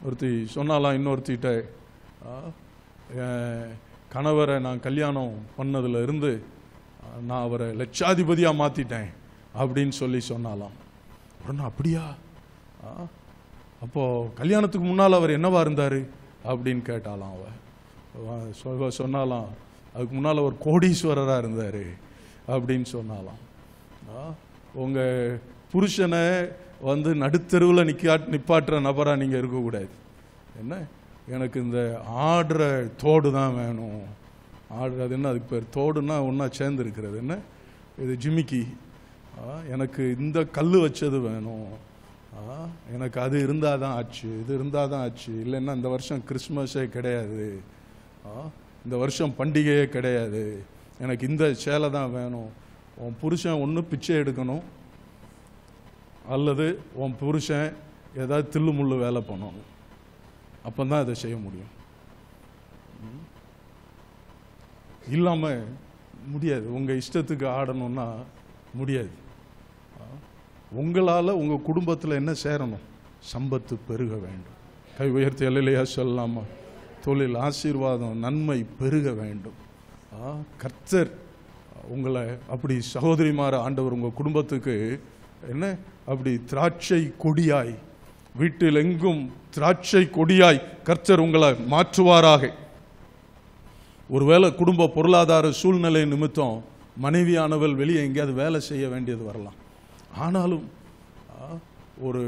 S1: ஒருத்தி சொன்னாலாம் இன்னொருத்திட்ட, கணவரை நான் கல்யாணம் பண்ணதுல இருந்து நான் அவரை லட்சாதிபதியாக மாற்றிட்டேன் அப்படின்னு சொல்லி சொன்னாலாம். உடனே அப்படியா, அப்போது கல்யாணத்துக்கு முன்னால் அவர் என்னவா இருந்தார் அப்படின்னு கேட்டாலாம். அவ சொன்னாலாம், அதுக்கு முன்னால் அவர் கோடீஸ்வரராக இருந்தார் அப்படின்னு சொன்னாலாம். உங்கள் புருஷனை வந்து நடுத்தெருவில் நிப்பாட்டுற நபராக நீங்கள் இருக்கக்கூடாது. என்ன, எனக்கு இந்த ஆடுற தோடு தான் வேணும். அது என்ன, அதுக்கு பேர் தோடுன்னா ஒன்றா சேர்ந்து இருக்கிறது, என்ன இது ஜிமிக்கி, எனக்கு இந்த கல் வச்சது வேணும், எனக்கு அது இருந்தால் தான் ஆச்சு, இது இருந்தால் தான் ஆச்சு, இல்லைன்னா இந்த வருஷம் கிறிஸ்மஸே கிடையாது, இந்த வருஷம் பண்டிகையே கிடையாது, எனக்கு இந்த சேலை தான் வேணும். உன் புருஷன் ஒன்று பிச்சை எடுக்கணும், அல்லது உன் புருஷன் ஏதாவது தில்லு முள்ளு வேலை பண்ணணும், அப்போ தான் அதை செய்ய முடியும். இல்லாமல் முடியாது. உங்கள் இஷ்டத்துக்கு ஆடணும்னா முடியாது. உங்களால் உங்கள் குடும்பத்தில் என்ன சேரணும்? சம்பத்து பெருக வேண்டும். கை உயர்த்தி அல்லேலூயா சொல்லலாமா? தொழில் ஆசீர்வாதம் நன்மை பெருக வேண்டும். கர்த்தர் உங்களை அப்படி சகோதரிமார ஆண்டவர் உங்கள் குடும்பத்துக்கு என்ன அப்படி திராட்சை கொடியாய், வீட்டில் எங்கும் திராட்சை கொடியாய் கர்த்தர் உங்களை மாற்றுவாராக. ஒருவேளை குடும்ப பொருளாதார சூழ்நிலை நிமித்தம் மனைவியானவள் வெளியே எங்கேயாவது வேலை செய்ய வேண்டியது வரலாம். ஆனாலும் ஒரு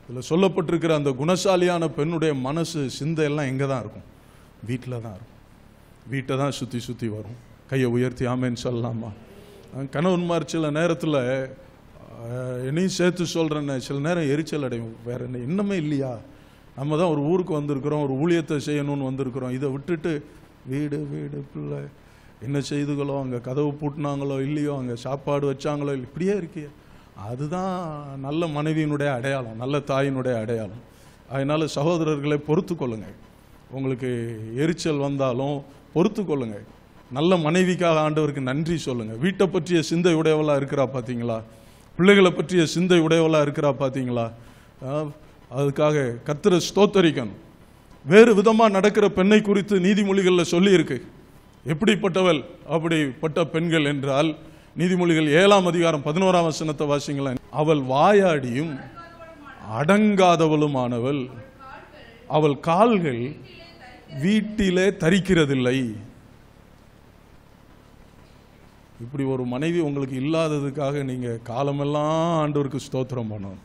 S1: இதில் சொல்லப்பட்டிருக்கிற அந்த குணசாலியான பெண்ணுடைய மனசு சிந்தையெல்லாம் எங்கே தான் இருக்கும்? வீட்டில் தான் இருக்கும். வீட்டை தான் சுற்றி சுற்றி வரும். கையை உயர்த்தி ஆமேன்னு சொல்லலாமா? கணவன்மார் சில நேரத்தில் என்னையும் சேர்த்து சொல்கிறேன்னு சில நேரம் எரிச்சல் அடையும். வேற என்ன இன்னமே இல்லையா? நம்ம தான் ஒரு ஊருக்கு வந்திருக்கிறோம், ஒரு ஊழியத்தை செய்யணும்னு வந்திருக்கிறோம். இதை விட்டுட்டு வீடு வீடு பிள்ளை என்ன செய்துகளோ, அங்கே கதவு பூட்டினாங்களோ இல்லையோ, அங்கே சாப்பாடு வச்சாங்களோ இல்லை, இப்படியே இருக்கிய. அதுதான் நல்ல மனைவியினுடைய அடையாளம், நல்ல தாயினுடைய அடையாளம். அதனால் சகோதரர்களை பொறுத்து கொள்ளுங்க. உங்களுக்கு எரிச்சல் வந்தாலும் பொறுத்து கொள்ளுங்க. நல்ல மனைவிக்காக ஆண்டவருக்கு நன்றி சொல்லுங்கள். வீட்டை பற்றிய சிந்தை உடையவளாக இருக்கிறா பார்த்தீங்களா? பிள்ளைகளை பற்றிய சிந்தை உடையவளாக இருக்கிறா பார்த்தீங்களா? அதுக்காக கர்த்தரை ஸ்தோத்தரிக்கணும். வேறு விதமாக நடக்கிற பெண்ணை குறித்து நீதிமொழிகளில் சொல்லி இருக்கு. எப்படிப்பட்டவள் அப்படிப்பட்ட பெண்கள் என்றால், நீதிமொழிகள் 7ஆம் அதிகாரம் 11ஆம் வசனத்தை வாசிங்களேன். அவள் வாயாடியும் அடங்காதவளுமானவள், அவள் கால்கள் வீட்டிலே தரிக்கிறதில்லை. இப்படி ஒரு மனைவி உங்களுக்கு இல்லாததுக்காக நீங்க காலமெல்லாம் ஆண்டவருக்கு ஸ்தோத்திரம் பண்ணணும்.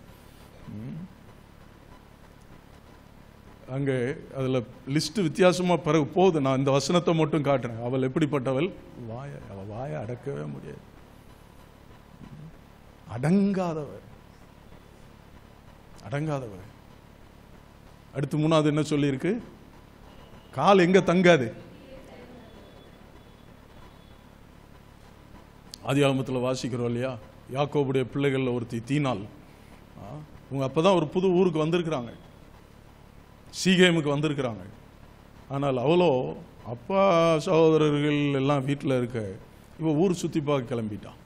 S1: அங்கே அதில் லிஸ்ட் வித்தியாசமாக பிறகு போகுது. நான் இந்த வசனத்தை மட்டும் காட்டுறேன். அவள் எப்படிப்பட்டவள்? அவள் வாயை அடக்கவே முடியாது. அடங்காதவள். அடுத்து 3வது என்ன சொல்லியிருக்கு? கால் எங்க தங்காது? ஆதியாகமத்தில் வாசிக்கிறோம் இல்லையா? யாக்கோபுடைய பிள்ளைகளில் ஒருத்தி தீனாள். அவங்க அப்பதான் ஒரு புது ஊருக்கு வந்திருக்கிறாங்க, சீகேமுக்கு வந்திருக்கிறாங்க. ஆனால் அவளோ அப்பா சகோதரர்கள் எல்லாம் வீட்டில் இருக்க, இவ ஊர் சுற்றி பார்க்க கிளம்பிட்டான்.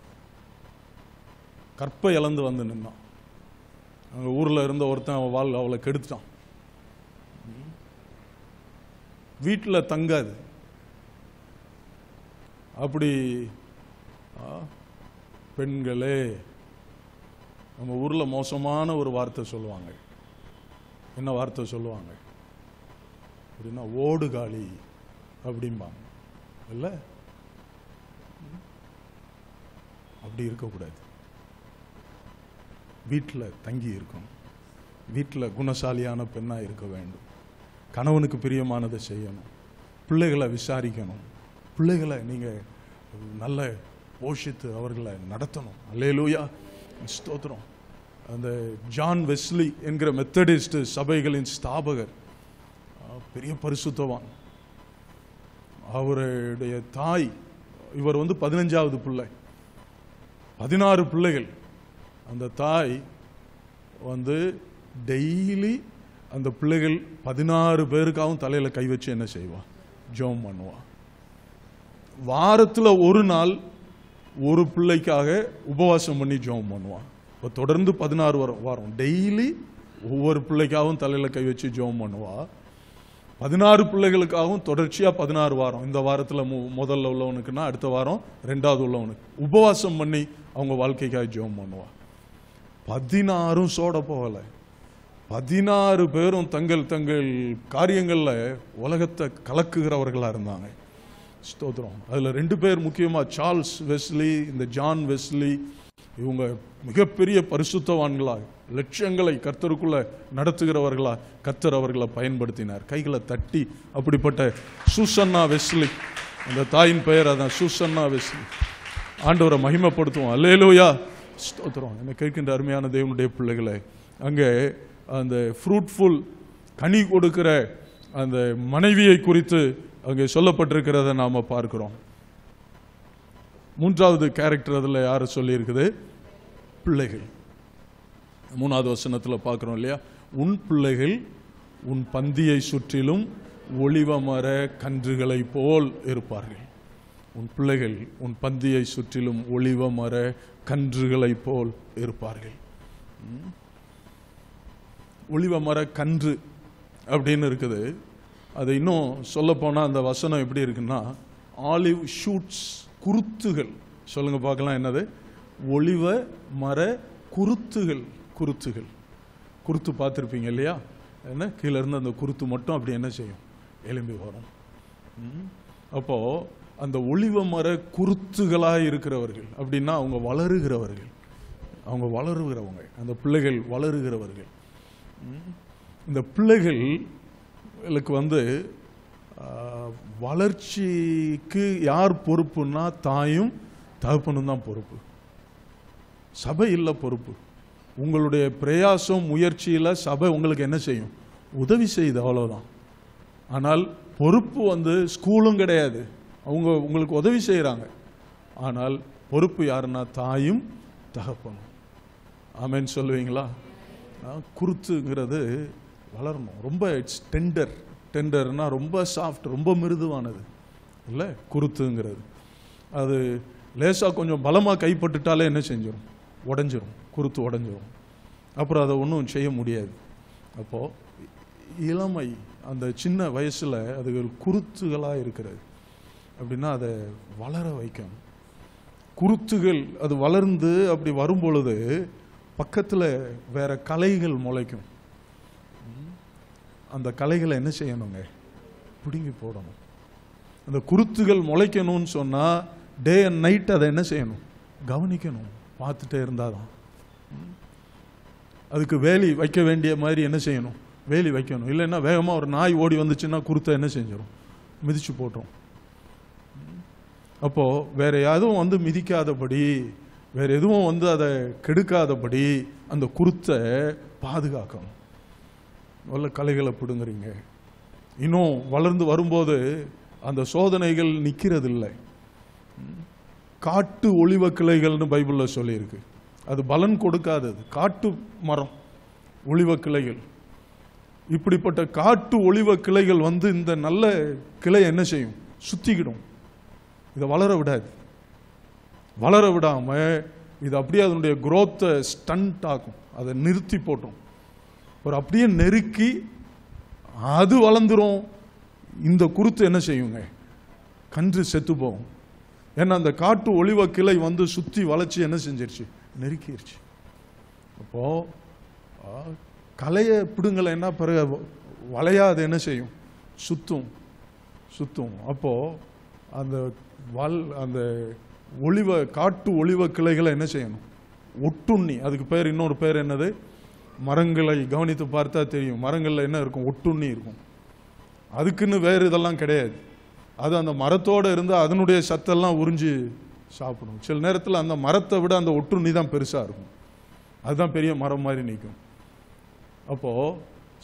S1: கற்பை இழந்து வந்து நின்னான். அங்கே ஊரில் இருந்த ஒருத்தன் அவளை கெடுத்துட்டான். வீட்டில் தங்காது. அப்படி பெண்களே, நம்ம ஊரில் மோசமான ஒரு வார்த்தை சொல்லுவாங்க. என்ன வார்த்தை சொல்லுவாங்க அப்படின்னா, ஓடுகாலி அப்படிம்பாங்க. இல்லை, அப்படி இருக்கக்கூடாது. வீட்டில் தங்கி இருக்கணும். வீட்டில் குணசாலியான பெண்ணாக இருக்க வேண்டும். கணவனுக்கு பிரியமானதை செய்யணும். பிள்ளைகளை விசாரிக்கணும். பிள்ளைகளை நீங்கள் நல்ல போஷித்து அவர்களை நடத்தணும். அல்லேலூயா, ஸ்தோத்திரம். அந்த ஜான் வெஸ்லி என்கிற மெத்தடிஸ்ட் சபைகளின் ஸ்தாபகர், பெரிய பரிசுத்தவான். அவருடைய தாய், இவர் 15வது பிள்ளை, 16 பிள்ளைகள். அந்த தாய் டெய்லி அந்த பிள்ளைகள் 16 பேருக்காகவும் தலையில் கை வச்சு என்ன செய்வா? ஜெபம் பண்ணுவா. வாரத்தில் ஒரு நாள் ஒரு பிள்ளைக்காக உபவாசம் பண்ணி ஜெபம் பண்ணுவான். இப்போ தொடர்ந்து 16 வாரம் டெய்லி ஒவ்வொரு பிள்ளைக்காகவும் தலையில கை வச்சு ஜெபம் பண்ணுவா. 16 பிள்ளைகளுக்காகவும் தொடர்ச்சியா 16 வாரம். இந்த வாரத்துல முதல்ல உள்ளவனுக்குன்னா அடுத்த வாரம் 2வது உள்ளவனுக்கு உபவாசம் பண்ணி அவங்க வாழ்க்கைக்காக ஜெபம் பண்ணுவா. 16 சோட போகல. 16 பேரும் தங்கள் தங்கள் காரியங்கள்ல உலகத்தை கலக்குகிறவர்களா இருந்தாங்க. ஸ்தோத்திரம். அதுல 2 பேர் முக்கியமா, சார்ல்ஸ் வெஸ்லி, இந்த ஜான் வெஸ்லி, இவங்க மிகப்பெரிய பரிசுத்தவான்களா, லட்சங்களை கர்த்தருக்குள்ள நடத்துகிறவர்களா கர்த்தர் அவர்களை பயன்படுத்தினார். கைகளை தட்டி அப்படிப்பட்ட சூசன்னா வெஸ்லி, அந்த தாயின் பெயர் அதான், சூசன்னா வெஸ்லி. ஆண்டவரை மகிமைப்படுத்துவோம். அல்லேலூயா, ஸ்தோத்திரம். என்னை கேட்கின்ற அருமையான தேவனுடைய பிள்ளைகளை, அங்கே அந்த ஃப்ரூட்ஃபுல் கனி கொடுக்கிற அந்த மனைவியை குறித்து அங்கே சொல்லப்பட்டிருக்கிறத நாம பார்க்கிறோம். 3வது கேரக்டர் அதில் யாரு சொல்லி இருக்குது? பிள்ளைகள். 3வது வசனத்தில் பார்க்கிறோம் இல்லையா? உன் பிள்ளைகள் உன் பந்தியை சுற்றிலும் ஒலிவ மர கன்றுகளை போல் இருப்பார்கள். உன் பிள்ளைகள் உன் பந்தியை சுற்றிலும் ஒலிவ மர கன்றுகளை போல் இருப்பார்கள். ஒலிவ மர கன்று அப்படின்னு இருக்குது. அது இன்னும் சொல்ல போனா அந்த வசனம் எப்படி இருக்குன்னா, ஆலிவ் ஷூட்ஸ், குருத்துகள். சொல்லுங்க பார்க்கலாம், என்னது? ஒலிவ மர குருத்துகள். குருத்துகள், குருத்து பார்த்துருப்பீங்க இல்லையா? என்ன, கீழே இருந்து அந்த குருத்து மட்டும் அப்படி என்ன செய்யும்? எலும்பி வரும். அப்போ அந்த ஒலிவ மர குருத்துகளாக இருக்கிறவர்கள் அப்படின்னா அவங்க வளருகிறவர்கள், அவங்க வளருகிறவங்க, அந்த பிள்ளைகள் வளருகிறவர்கள். இந்த பிள்ளைகளுக்கு வளர்ச்சிக்கு யார் பொறுப்புன்னா தாயும் தகப்பனும் தான் பொறுப்பு. சபை இல்லை பொறுப்பு. உங்களுடைய பிரயாசம் முயற்சியில் சபை உங்களுக்கு என்ன செய்யும்? உதவி செய்யுது, அவ்வளோதான். ஆனால் பொறுப்பு ஸ்கூலும் கிடையாது, அவங்க உங்களுக்கு உதவி செய்கிறாங்க. ஆனால் பொறுப்பு யாருன்னா தாயும் தகப்பனும். ஆமென் சொல்லுவீங்களா? குருத்துங்கிறது வளரணும். ரொம்ப இட்ஸ் டெண்டர். டெண்டர்னா ரொம்ப சாஃப்ட், ரொம்ப மிருதுவானது இல்லை குருத்துங்கிறது. அது லேசாக கொஞ்சம் பலமாக கைப்பட்டுட்டாலே என்ன செஞ்சிடும்? உடஞ்சிரும். குருத்து உடஞ்சிரும். அப்புறம் அதை ஒன்றும் செய்ய முடியாது. அப்போது இளமை, அந்த சின்ன வயசில் அது குருத்துகளாக இருக்கிறது அப்படின்னா அதை வளர வைக்கணும். குருத்துகள் அது வளர்ந்து அப்படி வரும்பொழுது பக்கத்தில் வேற களைகள் முளைக்கும். அந்த களைகளை என்ன செய்யணுங்க? பிடுங்கி போடணும். அந்த குருத்துகள் முளைக்கணும்னு சொன்னால் டே அண்ட் நைட் அதை என்ன செய்யணும்? கவனிக்கணும், பார்த்துட்டே இருந்தாதான். அதுக்கு வேலி வைக்க வேண்டிய மாதிரி என்ன செய்யணும்? வேலி வைக்கணும். இல்லைன்னா வேகமாக ஒரு நாய் ஓடி வந்துச்சுன்னா குருத்தை என்ன செஞ்சிடும்? மிதிச்சு போட்டோம். அப்போது வேற எதுவும் மிதிக்காதபடி, வேற எதுவும் அதை கெடுக்காதபடி அந்த குருத்தை பாதுகாக்கணும். நல்ல கலைகளை பிடுங்குறீங்க. இன்னும் வளர்ந்து வரும்போது அந்த சோதனைகள் நிற்கிறது இல்லை. காட்டு ஒலிவ கிளைகள்னு பைபிளில் சொல்லியிருக்கு. அது பலன் கொடுக்காதது. காட்டு மரம், ஒலிவ கிளைகள். இப்படிப்பட்ட காட்டு ஒலிவ கிளைகள் இந்த நல்ல கிளை என்ன செய்யும்? சுத்திக்கிடும். இதை வளர விடாது. வளர விடாம இது அப்படியே அதனுடைய குரோத்தை ஸ்டண்ட் ஆகும். அதை நிறுத்தி போட்டோம். ஒரு அப்படியே நெருக்கி அது வளர்ந்துரும். இந்த குருத்து என்ன செய்யுங்க? கன்று செத்து போகும். ஏன்னா அந்த காட்டு ஒலிவ கிளை சுத்தி வளைச்சி என்ன செஞ்சிருச்சு? நெருக்கிருச்சு. அப்போ கலையை பிடுங்கலைன்னா பிறகு வளையாது என்ன செய்யும்? சுத்தும் சுத்தும். அப்போ அந்த அந்த காட்டு ஒலிவ கிளைகளை என்ன செய்யணும்? ஒட்டுண்ணி. அதுக்கு பேர், இன்னொரு பேர் என்னது? மரங்களை கவனித்து பார்த்தா தெரியும். மரங்கள்ல என்ன இருக்கும்? ஒட்டுண்ணி இருக்கும். அதுக்குன்னு வேறு இதெல்லாம் கிடையாது. அது அந்த மரத்தோடு இருந்து அதனுடைய சத்தெல்லாம் உறிஞ்சி சாப்பிடும். சில நேரத்தில் அந்த மரத்தை விட அந்த ஒட்டுண்ணி தான் பெருசாக இருக்கும். அதுதான் பெரிய மரம் மாதிரி நிற்கும். அப்போது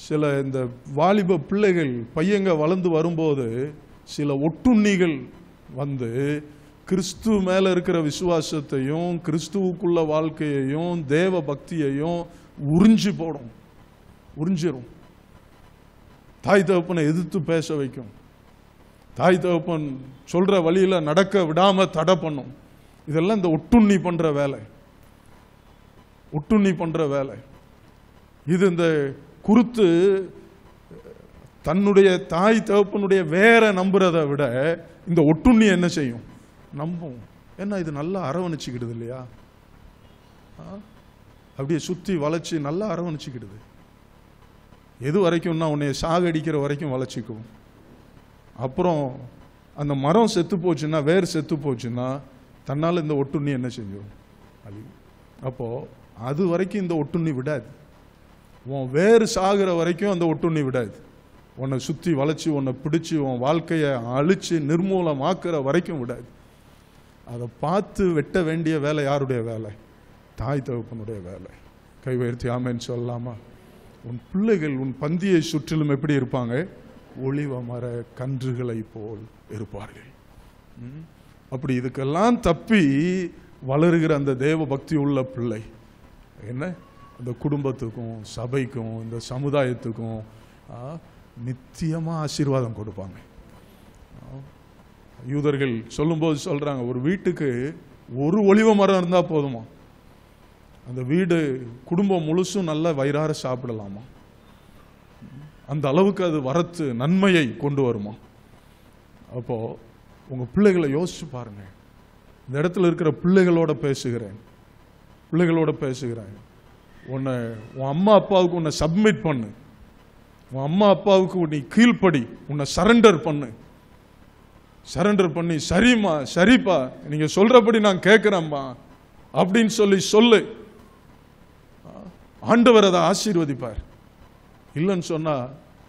S1: சில இந்த வாலிப பிள்ளைகள் பையங்க வளர்ந்து வரும்போது சில ஒட்டுண்ணிகள் கிறிஸ்து மேலே இருக்கிற விசுவாசத்தையும் கிறிஸ்துவுக்குள்ள வாழ்க்கையையும் தேவ பக்தியையும் உறிஞ்சி போடும், உறிஞ்சிரும். தாய் தகப்பனை எதிர்த்து பேச வைக்கும். தாய் தகப்பன் சொல்ற வழியில நடக்க விடாம தடை பண்ணும். இதெல்லாம் இந்த ஒட்டுண்ணி பண்ற வேலை. ஒட்டுண்ணி பண்ற வேலை. இது இந்த குருத்து தன்னுடைய தாய் தகப்பனுடைய வேற நம்புறதை விட இந்த ஒட்டுண்ணி என்ன செய்யும்? நம்பும். ஏன்னா இது நல்லா அரவணைச்சிக்கிடுது இல்லையா? அப்படியே சுத்தி வளைச்சு நல்லா அரவணைச்சிக்கிடுது. எது வரைக்கும்னா உன்னைய சாகடிக்கிற வரைக்கும் வளைச்சிக்கும். அப்புறம் அந்த மரம் செத்து போச்சுன்னா, வேறு செத்து போச்சுன்னா தன்னால் இந்த ஒட்டுண்ணி என்ன செஞ்சிடும்? அழிவு. அப்போ அது வரைக்கும் இந்த ஒட்டுண்ணி விடாது. உன் வேறு சாகிற வரைக்கும் அந்த ஒட்டுண்ணி விடாது. உன்னை சுற்றி வளைச்சி உன்னை பிடிச்சி உன் வாழ்க்கையை அழிச்சு நிர்மூலமாக்குற வரைக்கும் விடாது. அதை பார்த்து வெட்ட வேண்டிய வேலை யாருடைய வேலை? தாய் தகப்பனுடைய வேலை. கை உயர்த்தி ஆமென் சொல்லலாமா? உன் பிள்ளைகள் உன் பந்தியை சுற்றிலும் எப்படி இருப்பாங்க? ஒளிவ மர கன்றுகளை போல் இருப்பார்கள். அப்படி இதுக்கெல்லாம் தப்பி வளருகிற அந்த தேவ பக்தி உள்ள பிள்ளை என்ன அந்த குடும்பத்துக்கும் சபைக்கும் இந்த சமுதாயத்துக்கும் நித்தியமா ஆசீர்வாதம் கொடுப்பாங்க. யூதர்கள் சொல்லும்போது சொல்றாங்க, ஒரு வீட்டுக்கு ஒரு ஒலிவ மரம் இருந்தா போதுமா, அந்த வீடு குடும்பம் முழுசும் நல்ல வயிறார சாப்பிடலாமா, அந்த அளவுக்கு அது வரத்து நன்மையை கொண்டு வருமா. அப்போ உங்க பிள்ளைகளை யோசிச்சு பாருங்க. இந்த இடத்துல இருக்கிற பிள்ளைகளோட பேசுகிறேன். உன் அம்மா அப்பாவுக்கு உன்னை சப்மிட் பண்ணு. உன் அம்மா அப்பாவுக்கு நீ கீழ்ப்படி, உன்னை சரண்டர் பண்ணி சரிம்மா சரிப்பா நீங்க சொல்றபடி நான் கேட்கிறேம்மா அப்படின்னு சொல்லு. ஆண்டவர் அதை ஆசீர்வதிப்பார். இல்லைன்னு சொன்னா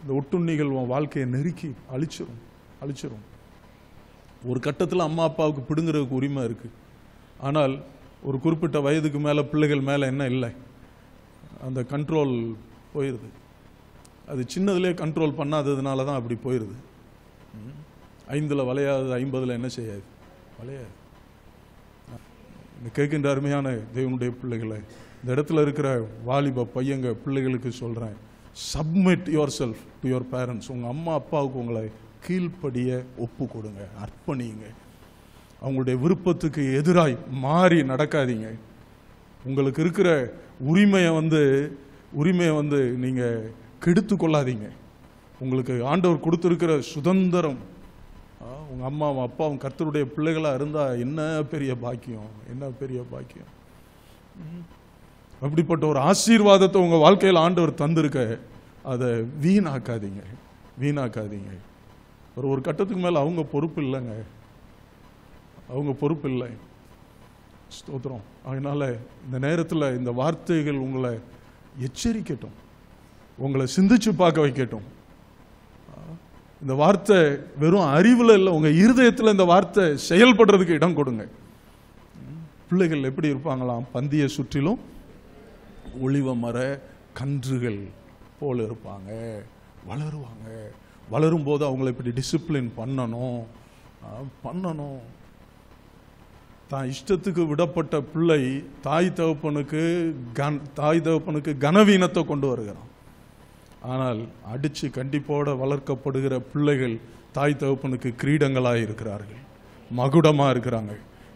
S1: இந்த ஒட்டுண்ணிகள் உன் வாழ்க்கையை நெருக்கி அழிச்சிரும். ஒரு கட்டத்தில் அம்மா அப்பாவுக்கு பிடுங்கிறதுக்கு உரிமை இருக்கு. ஆனால் ஒரு குறிப்பிட்ட வயதுக்கு மேலே பிள்ளைகள் மேலே என்ன இல்லை, அந்த கண்ட்ரோல் போயிடுது. அது சின்னதுலேயே கண்ட்ரோல் பண்ணாததுனால தான் அப்படி போயிடுது. 5 வளையாது 50 என்ன செய்யாது, வளையாது. கேட்கின்ற அருமையான தேவனுடைய பிள்ளைகளை, இந்த இடத்துல இருக்கிற வாலிப பையங்க பிள்ளைகளுக்கு சொல்கிறேன், submit your self to your parents. உங்கள் அம்மா அப்பாவுக்கு உங்களை கீழ்ப்படிய ஒப்பு கொடுங்க, அர்ப்பணிங்க. அவங்களுடைய விருப்பத்துக்கு எதிராய் மாறி நடக்காதீங்க. உங்களுக்கு இருக்கிற உரிமையை வந்து நீங்க கெடுத்து கொள்ளாதீங்க. உங்களுக்கு ஆண்டவர் கொடுத்திருக்கிற சுதந்திரம், உங்க அம்மாவும் அப்பாவும் கர்த்தருடைய பிள்ளைகளா இருந்தா என்ன பெரிய பாக்கியம். அப்படிப்பட்ட ஒரு ஆசீர்வாதத்தை உங்க வாழ்க்கையில் ஆண்டவர் தந்திருக்க, அதை வீணாக்காதீங்க. ஒரு கட்டத்துக்கு மேல அவங்க பொறுப்பு இல்லை. ஸ்தோத்திரம். அதனால இந்த நேரத்தில் இந்த வார்த்தைகள் உங்களை எச்சரிக்கட்டும், உங்களை சிந்திச்சு பார்க்க வைக்கட்டும். இந்த வார்த்தை வெறும் அறிவுல இல்லை, உங்க இருதயத்தில் இந்த வார்த்தை செயல்படுறதுக்கு இடம் கொடுங்க. பிள்ளைகள் எப்படி இருப்பாங்களாம்? பந்தியை சுற்றிலும் ஒளிவ மர கன்றுகள் போல இருப்பாங்க. வளரும் போது அவங்களை இப்படி டிசிப்ளின் பண்ணணும். தான் இஷ்டத்துக்கு விடப்பட்ட பிள்ளை தாய் தகப்பனுக்கு கனவீனத்தை கொண்டு வருகிறான். ஆனால் அடிச்சு கண்டிப்போட வளர்க்கப்படுகிற பிள்ளைகள் தாய் தகப்பனுக்கு கிரீடங்களாக இருக்கிறார்கள், மகுடமா இருக்கிறாங்க.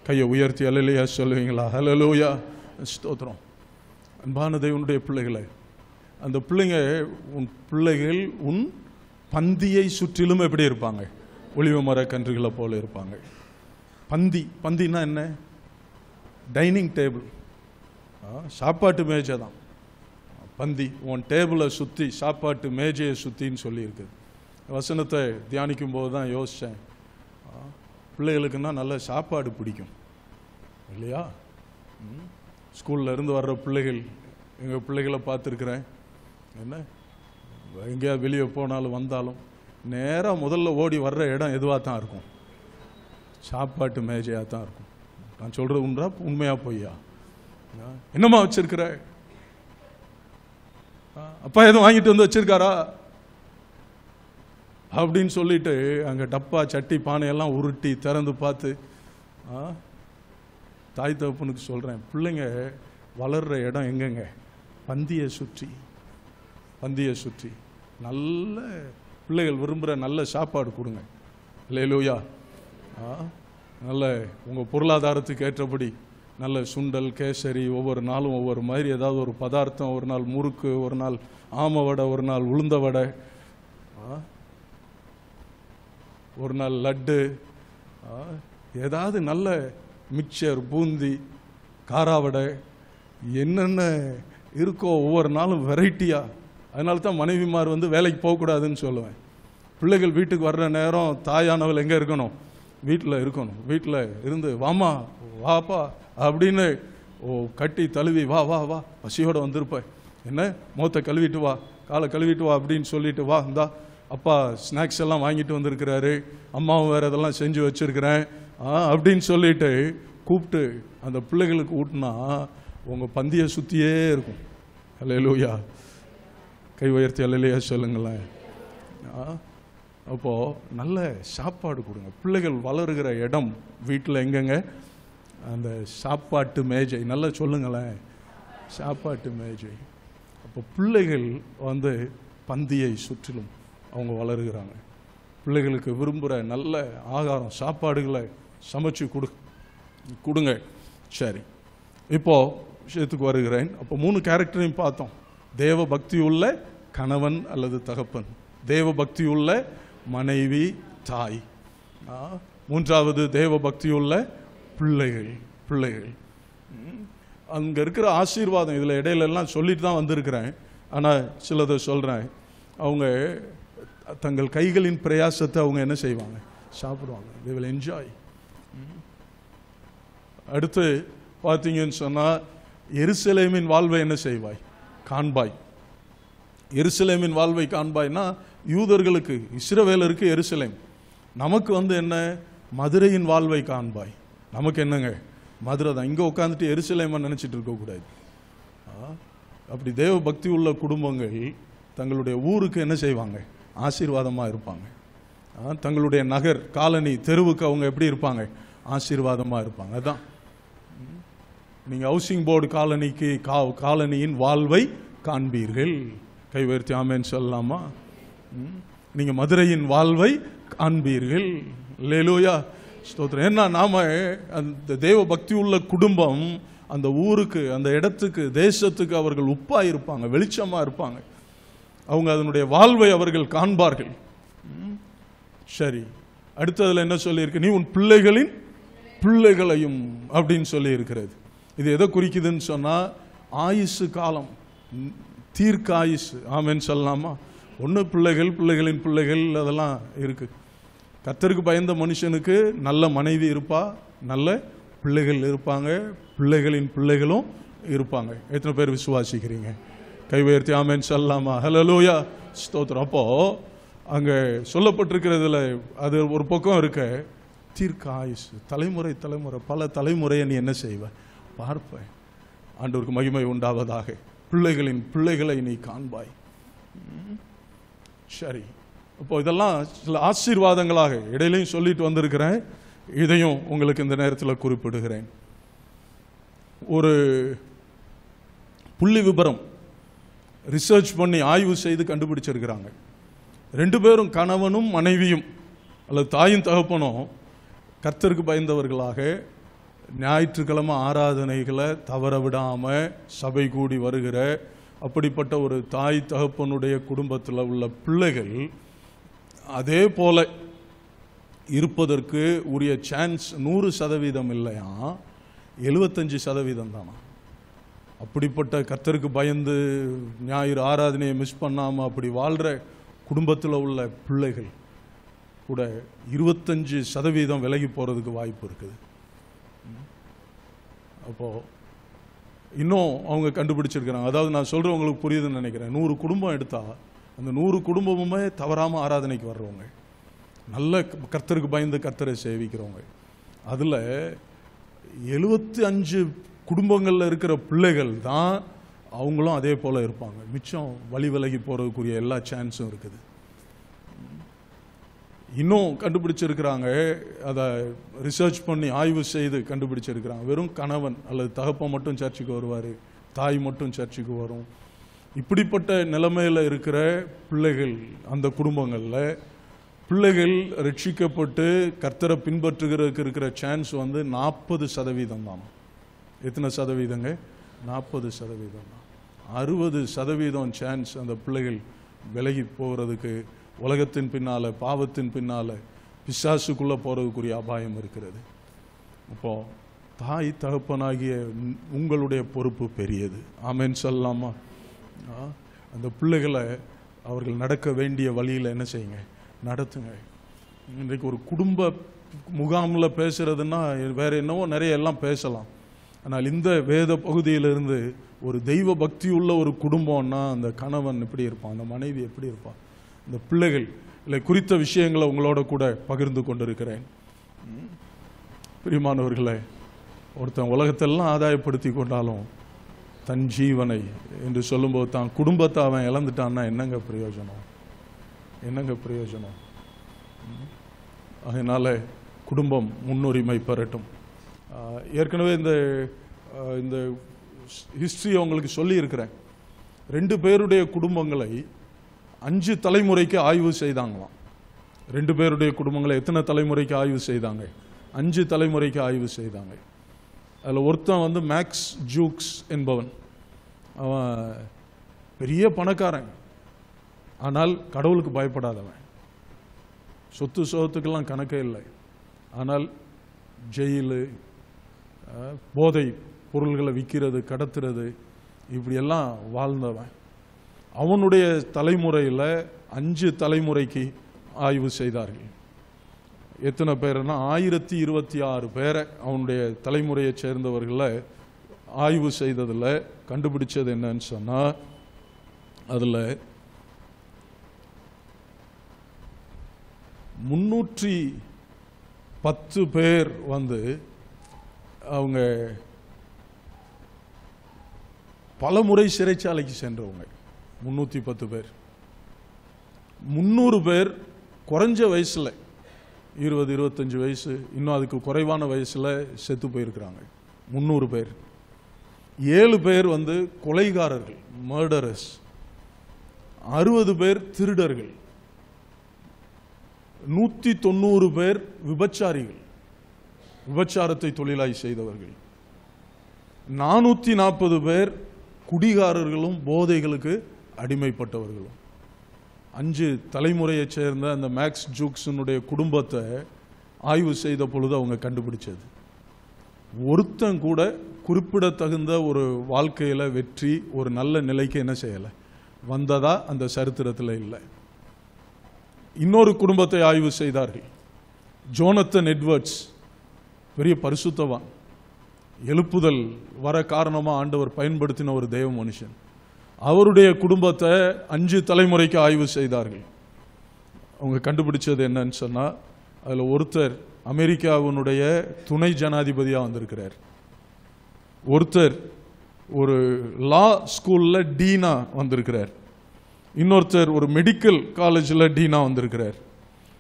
S1: கையை உயர்த்தி அல்லேலூயா சொல்லுவீங்களா? அல்லேலூயா, ஸ்தோத்திரம். அன்பான தேவனுடைய பிள்ளைகளை, அந்த பிள்ளைகள் உன் பந்தியை சுற்றிலும் எப்படி இருப்பாங்க? ஒலிவ மர கன்றுகளை போல இருப்பாங்க. பந்தினா என்ன? டைனிங் டேபிள், சாப்பாட்டு மேஜை தான் பந்தி. உன் டேபிளை சுற்றி, சாப்பாட்டு மேஜையை சுற்றின்னு சொல்லியிருக்கு. வசனத்தை தியானிக்கும் போது தான் யோசித்தேன், பிள்ளைகளுக்குன்னா நல்ல சாப்பாடு பிடிக்கும் இல்லையா? ஸ்கூலில் இருந்து வர்ற பிள்ளைகள், எங்கள் பிள்ளைகளை பார்த்துருக்குறேன். என்ன எங்கேயா வெளியே போனாலும் வந்தாலும் நேராக முதல்ல ஓடி வர்ற இடம் எதுவாக தான் இருக்கும்? சாப்பாட்டு மேஜையாக தான் இருக்கும். நான் சொல்கிறது உண்மையா பொய்யா? என்னம்மா வச்சிருக்கிற? அப்பா எதுவும் வாங்கிட்டு வந்து வச்சிருக்காரா அப்படின்னு சொல்லிட்டு அங்கே டப்பா சட்டி பானையெல்லாம் உருட்டி திறந்து பார்த்து, தாய் தகப்பனுக்கு சொல்கிறேன், பிள்ளைங்க வளர்கிற இடம் எங்கெங்க? பந்தியை சுற்றி நல்ல பிள்ளைகள் விரும்புகிற நல்ல சாப்பாடு கொடுங்க. அல்லேலூயா. நல்ல உங்கள் பொருளாதாரத்துக்கு ஏற்றபடி நல்ல சுண்டல், கேசரி, ஒவ்வொரு நாளும் ஒவ்வொரு மாதிரி ஏதாவது ஒரு பதார்த்தம், ஒரு நாள் முறுக்கு, ஒரு நாள் ஆம வடை, ஒரு நாள் உளுந்த வடை, ஒரு நாள் லட்டு, ஏதாவது நல்ல மிக்சர், பூந்தி, காராவடை, என்னென்ன இருக்கோ ஒவ்வொரு நாளும் வெரைட்டியா. அதனால தான் மனைவிமார் வேலைக்கு போகக்கூடாதுன்னு சொல்லுவேன். பிள்ளைகள் வீட்டுக்கு வர்ற நேரம் தாயானவள் எங்கே இருக்கணும்? வீட்டில் இருக்கணும். வீட்டில் இருந்து வாமா வாப்பா அப்படின்னு கட்டி தழுவி வா வா வா, பசியோடு வந்திருப்ப, என்ன முகத்தை கழுவிட்டு வா, காலை கழுவிட்டு வா அப்படின்னு சொல்லிட்டு வா, இந்தா அப்பா ஸ்நாக்ஸ் எல்லாம் வாங்கிட்டு வந்திருக்கிறாரு, அம்மாவும் வேறு இதெல்லாம் செஞ்சு வச்சுருக்கிறேன் அப்படின்னு சொல்லிட்டு கூப்பிட்டு அந்த பிள்ளைகளுக்கு ஊட்டினா உங்கள் பந்தியை சுற்றியே இருக்கும். அல்லேலூயா, கை உயர்த்தி அல்லேலூயா சொல்லுங்களேன். அப்போது நல்ல சாப்பாடு கொடுங்க. பிள்ளைகள் வளருகிற இடம் வீட்டில் எங்கெங்க? அந்த சாப்பாட்டு மேஜை. நல்லா சொல்லுங்களேன், சாப்பாட்டு மேஜை. அப்போ பிள்ளைகள் பந்தியை சுற்றிலும் அவங்க வளருகிறாங்க. பிள்ளைகளுக்கு விரும்புகிற நல்ல ஆகாரம், சாப்பாடுகளை சமைச்சு கொடுங்க. சரி, இப்போ விஷயத்துக்கு வருகிறேன். அப்போ 3 கேரக்டரையும் பார்த்தோம். தேவ பக்தி உள்ள கணவன் அல்லது தகப்பன், தேவ பக்தி உள்ள மனைவி, தாய், 3வது தேவ பக்தி உள்ள பிள்ளைகள். அங்கே இருக்கிற ஆசீர்வாதம் இதில் இடையில எல்லாம் சொல்லிட்டு தான் வந்திருக்கிறேன். ஆனால் சிலதை சொல்கிறேன். அவங்க தங்கள் கைகளின் பிரயாசத்தை அவங்க என்ன செய்வாங்க? சாப்பிடுவாங்க. they will enjoy. அடுத்து பார்த்தீங்கன்னு சொன்னால், எருசலேமின் வாழ்வை என்ன செய்வாய்? காண்பாய். எருசலேமின் வாழ்வை காண்பாய்னா யூதர்களுக்கு, இஸ்ரவேலருக்கு எருசலேம். நமக்கு என்ன? மதுரையின் வாழ்வை காண்பாய். நமக்கு என்னங்க? மதுரை தான். இங்கே உட்காந்துட்டு எருசலேமை நினச்சிட்டு இருக்கக்கூடாது. அப்படி தேவ பக்தி உள்ள குடும்பங்கள் தங்களுடைய ஊருக்கு என்ன செய்வாங்க? ஆசீர்வாதமாக இருப்பாங்க. தங்களுடைய நகர், காலனி, தெருவுக்கு அவங்க எப்படி இருப்பாங்க? ஆசீர்வாதமாக இருப்பாங்க. அதுதான் நீங்கள் ஹவுசிங் போர்டு காலனிக்கு காலனியின் வாழ்வை காண்பீர்கள். கை உயர்த்தி ஆமென் சொல்லலாமா? நீங்கள் மதுரையின் வாழ்வை காண்பீர்கள். அல்லேலூயா, ஸ்தோத்திரம். ஏன்னா நாம அந்த தேவ பக்தி உள்ள குடும்பம் அந்த ஊருக்கு, அந்த இடத்துக்கு, தேசத்துக்கு அவர்கள் உப்பா இருப்பாங்க, வெளிச்சமா இருப்பாங்க. அவங்க அதனுடைய வாழ்வை அவர்கள் காண்பார்கள். சரி, அடுத்ததுல என்ன சொல்லியிருக்கு? நீ உன் பிள்ளைகளின் பிள்ளைகளையும் அப்படின்னு சொல்லி இருக்கிறது. இது எதை குறிக்குதுன்னு சொன்னா, ஆயுசு காலம், தீர்க்க ஆயுசு. ஆமென் சொல்லலாமா? ஒன்று பிள்ளைகள், பிள்ளைகளின் பிள்ளைகள், அதெல்லாம் இருக்கு. கர்த்தருக்கு பயந்த மனுஷனுக்கு நல்ல மனைவி இருப்பா, நல்ல பிள்ளைகள் இருப்பாங்க, பிள்ளைகளின் பிள்ளைகளும் இருப்பாங்க. எத்தனை பேர் விசுவாசிக்கிறீங்க? கை உயர்த்தி ஆமென் சொல்லலாமா? ஹல்லேலூயா, ஸ்தோத்திரம். அப்போ அங்கே சொல்லப்பட்டிருக்கிறதுல அது ஒரு பக்கம் இருக்க, தீர்க்க ஆயுசு, தலைமுறை தலைமுறை, பல தலைமுறையை நீ என்ன செய்வ? பார்ப்ப. ஆண்டவருக்கு மகிமை உண்டாவதாக. பிள்ளைகளின் பிள்ளைகளை நீ காண்பாய். சரி, இப்போ இதெல்லாம் சில ஆசீர்வாதங்களாக இடையிலையும் சொல்லிட்டு வந்திருக்கிறேன். இதையும் உங்களுக்கு இந்த நேரத்தில் குறிப்பிடுகிறேன். ஒரு புள்ளி விபரம் ரிசர்ச் பண்ணி ஆய்வு செய்து கண்டுபிடிச்சிருக்கிறாங்க. 2 பேரும், கணவனும் மனைவியும் அல்லது தாயும் தகப்பனும் கர்த்தருக்கு பயந்தவர்களாக ஞாயிற்றுக்கிழமை ஆராதனைகளை தவற விடாம சபை கூடி வருகிற அப்படிப்பட்ட ஒரு தாய் தகப்பனுடைய குடும்பத்தில் உள்ள பிள்ளைகள் அதே போல இருப்பதற்கு உரிய சான்ஸ் 100% இல்லையா, 75% தானா. அப்படிப்பட்ட கர்த்தருக்கு பயந்து ஞாயிறு ஆராதனையை மிஸ் பண்ணாமல் அப்படி வாழ்கிற குடும்பத்தில் உள்ள பிள்ளைகள் கூட 25% விலகி போகிறதுக்கு வாய்ப்பு இருக்குது. அப்போது இன்னும் அவங்க கண்டுபிடிச்சிருக்கிறாங்க. அதாவது நான் சொல்கிறவங்களுக்கு புரியுதுன்னு நினைக்கிறேன். 100 குடும்பம் எடுத்தால் அந்த 100 குடும்பமுமே தவறாமல் ஆராதனைக்கு வர்றவங்க, நல்ல கர்த்தருக்கு பயந்து கர்த்தரை சேவிக்கிறவங்க. அதில் 75 குடும்பங்களில் இருக்கிற பிள்ளைகள் தான் அவங்களும் அதே போல் இருப்பாங்க. மிச்சம் வழி விலகி போகிறதுக்குரிய எல்லா சான்ஸும் இருக்குது. இன்னும் கண்டுபிடிச்சிருக்கிறாங்க, அதை ரிசர்ச் பண்ணி ஆய்வு செய்து கண்டுபிடிச்சிருக்கிறாங்க. வெறும் கணவன் அல்லது தகப்பன் மட்டும் சர்ச்சுக்கு வருவார், தாய் மட்டும் சர்ச்சுக்கு வரும். இப்படிப்பட்ட நிலைமையில் இருக்கிற பிள்ளைகள், அந்த குடும்பங்களில் பிள்ளைகள் ரட்சிக்கப்பட்டு கர்த்தரை பின்பற்றுகிறதுக்கு இருக்கிற சான்ஸ் 40% தான். எத்தனை சதவீதங்க? 40%. 60% சான்ஸ் அந்த பிள்ளைகள் விலகி போகிறதுக்கு, உலகத்தின் பின்னால, பாவத்தின் பின்னால, பிசாசுக்குள்ள போறதுக்குரிய அபாயம் இருக்கிறது. அப்போ தாய் தகப்பனாகிய உங்களுடைய பொறுப்பு பெரியது. ஆமென் சொல்லலாமா? அந்த பிள்ளைகளை அவர்கள் நடக்க வேண்டிய வழியில் என்ன செய்யுங்க? நடத்துங்க. இன்றைக்கு ஒரு குடும்ப முகாமில் பேசுறதுன்னா வேற என்னவோ நிறைய எல்லாம் பேசலாம். ஆனால் இந்த வேத பகுதியிலிருந்து ஒரு தெய்வ பக்தி உள்ள ஒரு குடும்பம்னா அந்த கணவன் எப்படி இருப்பான், அந்த மனைவி எப்படி இருப்பான், இந்த பிள்ளைகள் இல்லை குறித்த விஷயங்களை உங்களோட கூட பகிர்ந்து கொண்டிருக்கிறேன். பிரியமானவர்களே, ஒருத்தன் உலகத்தெல்லாம் ஆதாயப்படுத்தி கொண்டாலும் தன் ஜீவனை என்று சொல்லும்போது தான் குடும்பத்தை அவன் இழந்துட்டான்னா என்னங்க பிரயோஜனம்? என்னங்க பிரயோஜனம்? அதனால குடும்பம் முன்னுரிமை பெறட்டும். ஏற்கனவே இந்த ஹிஸ்டரி உங்களுக்கு சொல்லி இருக்கிறேன். 2 பேருடைய குடும்பங்களை 5 தலைமுறைக்கு ஆய்வு செய்தாங்களாம். 2 பேருடைய குடும்பங்களை எத்தனை தலைமுறைக்கு ஆய்வு செய்தாங்க? 5 தலைமுறைக்கு ஆய்வு செய்தாங்க. அதில் ஒருத்தன் மேக்ஸ் ஜூக்ஸ் என்பவன். அவன் பெரிய பணக்காரன், ஆனால் கடவுளுக்கு பயப்படாதவன். சொத்து சோகத்துக்கெல்லாம் கணக்கே இல்லை. ஆனால் ஜெயிலு, போதை பொருள்களை விற்கிறது, கடத்துறது, இப்படியெல்லாம் வாழ்ந்தவன். அவனுடைய தலைமுறையில் 5 தலைமுறைக்கு ஆய்வு செய்தார்கள். எத்தனை பேர்னா 1026 பேரை அவனுடைய தலைமுறையை சேர்ந்தவர்களை ஆய்வு செய்ததில் கண்டுபிடிச்சது என்னன்னு சொன்னால், அதில் 310 பேர் அவங்க பல முறை சிறைச்சாலைக்கு சென்றவங்க. 310 பேர். 300 பேர் குறைஞ்ச வயசில் 20-25 வயசு, இன்னும் அதுக்கு குறைவான வயசில் செத்து போயிருக்கிறாங்க. 300 பேர். 7 பேர் கொலைகாரர்கள், மர்டரஸ். 60 பேர் திருடர்கள். 190 பேர் விபச்சாரிகள், விபச்சாரத்தை தொழிலாய் செய்தவர்கள். 440 பேர் குடிகாரர்களும் போதைகளுக்கு அடிமைப்பட்டவர்களும். 5 தலைமுறையை சேர்ந்த அந்த மேக்ஸ் ஜூக்ஸனுடைய குடும்பத்தை ஆய்வு செய்த பொழுது அவங்க கண்டுபிடிச்சது, ஒருத்தன் கூட குறிப்பிடத்தகுந்த ஒரு வாழ்க்கையில் வெற்றி, ஒரு நல்ல நிலைக்கு என்ன செய்யலை, வந்ததா அந்த சரித்திரத்தில் இல்லை. இன்னொரு குடும்பத்தை ஆய்வு செய்தார்கள். ஜோனத்தன் எட்வர்ட்ஸ், பெரிய பரிசுத்தவான், எழுப்புதல் வர காரணமாக ஆண்டவர் பயன்படுத்தின ஒரு தேவ மனுஷன். அவருடைய குடும்பத்தை 5 தலைமுறைக்கு ஆய்வு செய்தார்கள். அவங்க கண்டுபிடிச்சது என்னன்னு சொன்னால், அதில் ஒருத்தர் அமெரிக்காவினுடைய துணை ஜனாதிபதியாக வந்திருக்கிறார். ஒருத்தர் ஒரு லா ஸ்கூலில் டீனா வந்திருக்கிறார். இன்னொருத்தர் ஒரு மெடிக்கல் காலேஜில் டீனா வந்திருக்கிறார்.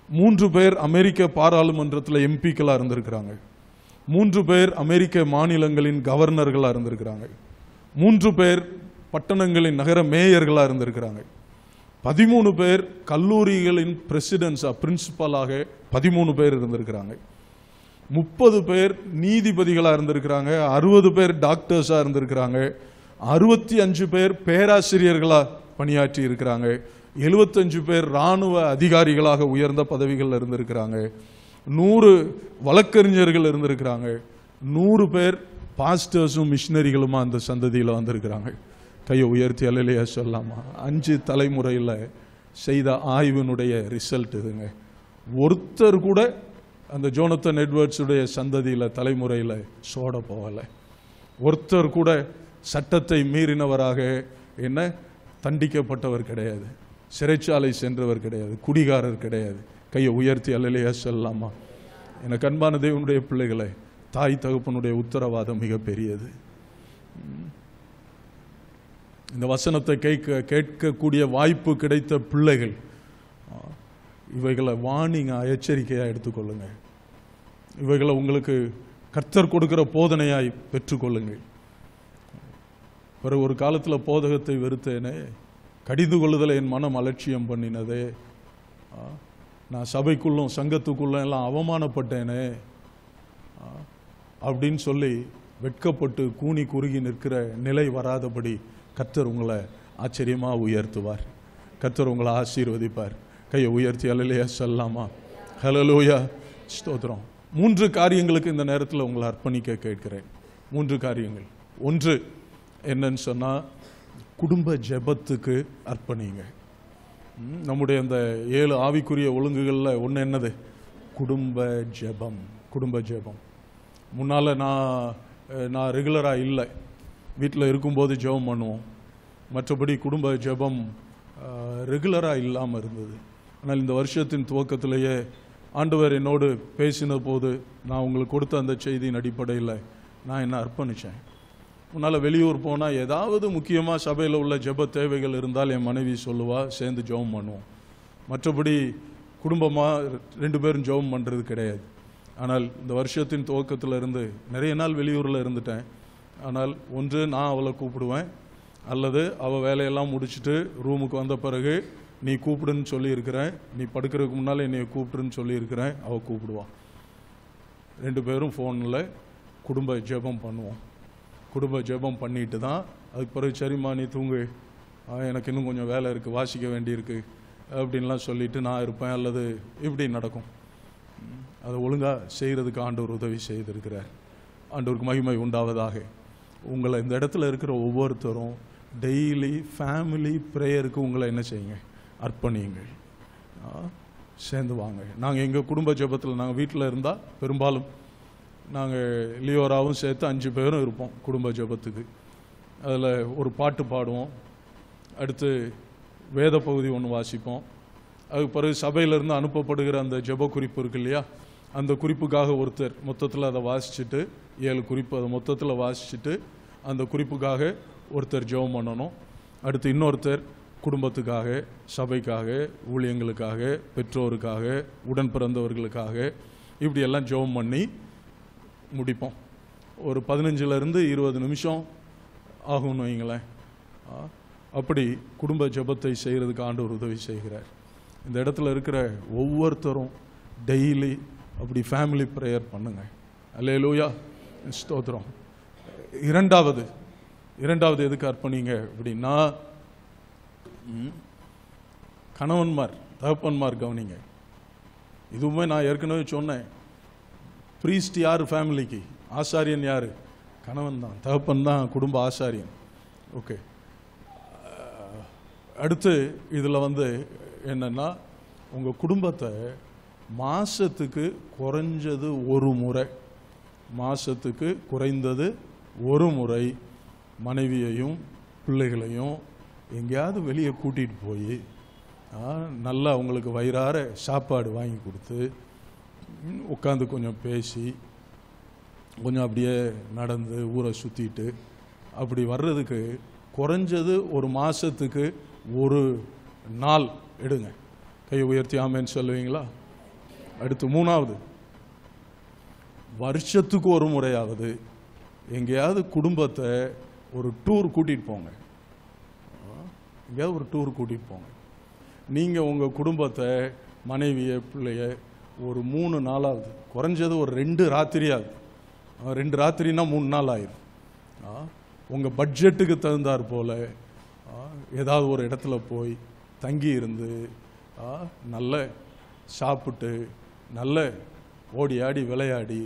S1: 3 பேர் அமெரிக்க பாராளுமன்றத்தில் எம்பிக்களாக இருந்திருக்கிறாங்க. 3 பேர் அமெரிக்க மாநிலங்களின் கவர்னர்களாக இருந்திருக்கிறாங்க. 3 பேர் பட்டணங்களின் நகர மேயர்களாக இருந்திருக்கிறாங்க. 13 பேர் கல்லூரிகளின் பிரசிடென்ட்ஸா, பிரின்சிபலாக 13 பேர் இருந்திருக்கிறாங்க. 30 பேர் நீதிபதிகளாக இருந்திருக்கிறாங்க. 60 பேர் டாக்டர்ஸாக இருந்திருக்கிறாங்க. 65 பேர் பேராசிரியர்களாக பணியாற்றி இருக்கிறாங்க. 75 பேர் இராணுவ அதிகாரிகளாக உயர்ந்த பதவிகள் இருந்திருக்கிறாங்க. 100 வழக்கறிஞர்கள் இருந்திருக்கிறாங்க. 100 பேர் பாஸ்டர்ஸும் மிஷினரிகளுமா அந்த சந்ததியில் வந்திருக்கிறாங்க. கையை உயர்த்தி அல்லையா சொல்லாமா? 5 தலைமுறையில் செய்த ஆய்வினுடைய ரிசல்ட் இதுங்க. ஒருத்தர் கூட அந்த ஜோனத்தன் எட்வர்ட்ஸுடைய சந்ததியில் தலைமுறையில் சோட போகலை. ஒருத்தர் கூட சட்டத்தை மீறினவராக என்ன தண்டிக்கப்பட்டவர் கிடையாது, சிறைச்சாலை சென்றவர் கிடையாது, குடிகாரர் கிடையாது. கையை உயர்த்தி அல்லையா சொல்லலாமா? எனக்கு அன்பான தேவனுடைய பிள்ளைகளை, தாய் தகப்பனுடைய உத்தரவாதம் மிக பெரியது. இந்த வசனத்தை கேட்கக்கூடிய வாய்ப்பு கிடைத்த பிள்ளைகள் இவைகளை வார்னிங்காக, எச்சரிக்கையாக எடுத்துக்கொள்ளுங்க. இவைகளை உங்களுக்கு கர்த்தர் கொடுக்கிற போதனையாய் பெற்றுக்கொள்ளுங்கள். பிறகு ஒரு காலத்தில் போதகத்தை வெறுத்தேனே, கடிந்து கொள்ளுதலை என் மனம் அலட்சியம் பண்ணினதே, நான் சபைக்குள்ளும் சங்கத்துக்குள்ளும் எல்லாம் அவமானப்பட்டேனே அப்படின்னு சொல்லி வெட்கப்பட்டு கூனி குறுகி நிற்கிற நிலை வராதபடி கர்த்தர் உங்களை ஆச்சரியமாக உயர்த்துவார். கர்த்தர் உங்களை ஆசீர்வதிப்பார். கையை உயர்த்தி அல்லேலூயா சொல்லலாமா? ஹல்லேலூயா, ஸ்தோத்திரம். 3 காரியங்களுக்கு இந்த நேரத்தில் உங்களை அர்ப்பணிக்க கேட்கிறேன். 3 காரியங்கள். ஒன்று என்னன்னு சொன்னால், குடும்ப ஜெபத்துக்கு அர்ப்பணிங்க. நம்முடைய அந்த 7 ஆவிக்குரிய ஒழுங்குகளில் ஒன்று என்னது? குடும்ப ஜெபம். குடும்ப ஜெபம். முன்னால் நான் ரெகுலராக இல்லை, வீட்டில் இருக்கும்போது ஜெபம் பண்ணுவோம். மற்றபடி குடும்ப ஜெபம் ரெகுலராக இல்லாமல் இருந்தது. ஆனால் இந்த வருஷத்தின் துவக்கத்திலேயே ஆண்டவர் என்னோடு பேசின போது நான் உங்களுக்கு கொடுத்த அந்த செய்தியின் அடிப்படையில் நான் என்ன அர்ப்பணித்தேன். முன்னால் வெளியூர் போனால் ஏதாவது முக்கியமாக சபையில் உள்ள ஜெப தேவைகள் இருந்தால் என் மனைவி சொல்லுவா, சேர்ந்து ஜெபம் பண்ணுவோம். மற்றபடி குடும்பமாக 2 பேரும் ஜெபம் பண்ணுறது கிடையாது. ஆனால் இந்த வருஷத்தின் துவக்கத்தில் இருந்து நிறைய நாள் வெளியூரில் இருந்துட்டேன். ஆனால் ஒன்று நான் அவளை கூப்பிடுவேன், அல்லது அவள் வேலையெல்லாம் முடிச்சுட்டு ரூமுக்கு வந்த பிறகு நீ கூப்பிடுன்னு சொல்லியிருக்கிறேன், நீ படுக்கிறதுக்கு முன்னால் என்னை கூப்பிடுன்னு சொல்லியிருக்கிறேன், அவள் கூப்பிடுவான். 2 பேரும் ஃபோனில் குடும்ப ஜெபம் பண்ணுவோம். குடும்ப ஜெபம் பண்ணிட்டு தான் அதுக்கு பிறகு சரிம்மா நீ தூங்கு, எனக்கு இன்னும் கொஞ்சம் வேலை இருக்குது, வாசிக்க வேண்டியிருக்கு அப்படின்லாம் சொல்லிவிட்டு நான் இருப்பேன். அல்லது இப்படி நடக்கும். அதை ஒழுங்காக செய்கிறதுக்கு ஆண்டவர் உதவி செய்திருக்கிறார். ஆண்டவருக்கு மகிமை உண்டாவதாக. உங்களை இந்த இடத்துல இருக்கிற ஒவ்வொருத்தரும் டெய்லி ஃபேமிலி ப்ரேயருக்கு உங்களை என்ன செய்யுங்க? அர்ப்பணியுங்கள். சேர்ந்து வாங்க. நாங்கள் எங்கள் குடும்ப ஜெபத்தில் நாங்கள் வீட்டில் இருந்தால் பெரும்பாலும் நாங்கள் லியோராவும் சேர்த்து 5 பேரும் இருப்போம் குடும்ப ஜெபத்துக்கு. அதில் ஒரு பாட்டு பாடுவோம், அடுத்து வேத பகுதி ஒன்று வாசிப்போம். அதுக்கு பிறகு சபையிலேருந்து அனுப்பப்படுகிற அந்த ஜெப குறிப்பு இருக்கு இல்லையா, அந்த குறிப்புக்காக ஒருத்தர் மொத்தத்தில் அதை வாசிச்சுட்டு 7 குறிப்பு அதை மொத்தத்தில் வாசிச்சுட்டு அந்த குறிப்புக்காக ஒருத்தர் ஜெபம் பண்ணணும். அடுத்து இன்னொருத்தர் குடும்பத்துக்காக, சபைக்காக, ஊழியங்களுக்காக, பெற்றோருக்காக, உடன் பிறந்தவர்களுக்காக இப்படியெல்லாம் ஜெபம் பண்ணி முடிப்போம். ஒரு 15லேருந்து 20 நிமிஷம் ஆகும்னு வைங்களேன். அப்படி குடும்ப ஜெபத்தை செய்கிறதுக்கு ஆண்டவர் உதவி செய்கிறார். இந்த இடத்துல இருக்கிற ஒவ்வொருத்தரும் டெய்லி அப்படி ஃபேமிலி ப்ரேயர் பண்ணுங்க. அல்லேலூயா, ஸ்தோத்திரம். இரண்டாவது எதுக்கு அர்ப்பணிங்க அப்படின்னா, கணவன்மார் தகப்பன்மார் கவனிங்க. இதுவுமே நான் ஏற்கனவே சொன்னேன். ப்ரீஸ்ட் யார் ஃபேமிலிக்கு? ஆசாரியன் யார்? கணவன் தான், தகப்பன் தான் குடும்ப ஆசாரியன். ஓகே. அடுத்து இதில் என்னென்னா, உங்கள் குடும்பத்தை மாதத்துக்கு குறைஞ்சது ஒரு முறை, மாதத்துக்கு குறைந்தது ஒரு முறை மனைவியையும் பிள்ளைகளையும் எங்கேயாவது வெளியே கூட்டிகிட்டு போய் நல்லா அவங்களுக்கு வயிறார சாப்பாடு வாங்கி கொடுத்து உட்காந்து கொஞ்சம் பேசி கொஞ்சம் அப்படியே நடந்து ஊரை சுற்றிட்டு அப்படி வர்றதுக்கு குறைஞ்சது ஒரு மாதத்துக்கு ஒரு நாள் எடுங்க. கை உயர்த்தி ஆமேன்னு சொல்லுவீங்களா? அடுத்து 3வது, வருஷத்துக்கு ஒரு முறையாவது எங்கேயாவது குடும்பத்தை ஒரு டூர் கூட்டிகிட்டு போங்க. எங்கேயாவது ஒரு டூர் கூட்டிகிட்டு போங்க. நீங்கள் உங்கள் குடும்பத்தை, மனைவியை, பிள்ளைய ஒரு 3 நாளாவது, குறைஞ்சது ஒரு 2 ராத்திரியாவது, 2 ராத்திரினா 3 நாள் ஆயிடும். உங்கள் பட்ஜெட்டுக்கு தகுந்தாற் போல் ஏதாவது ஒரு இடத்துல போய் தங்கி இருந்து நல்ல சாப்பிட்டு நல்ல ஓடி ஆடி விளையாடி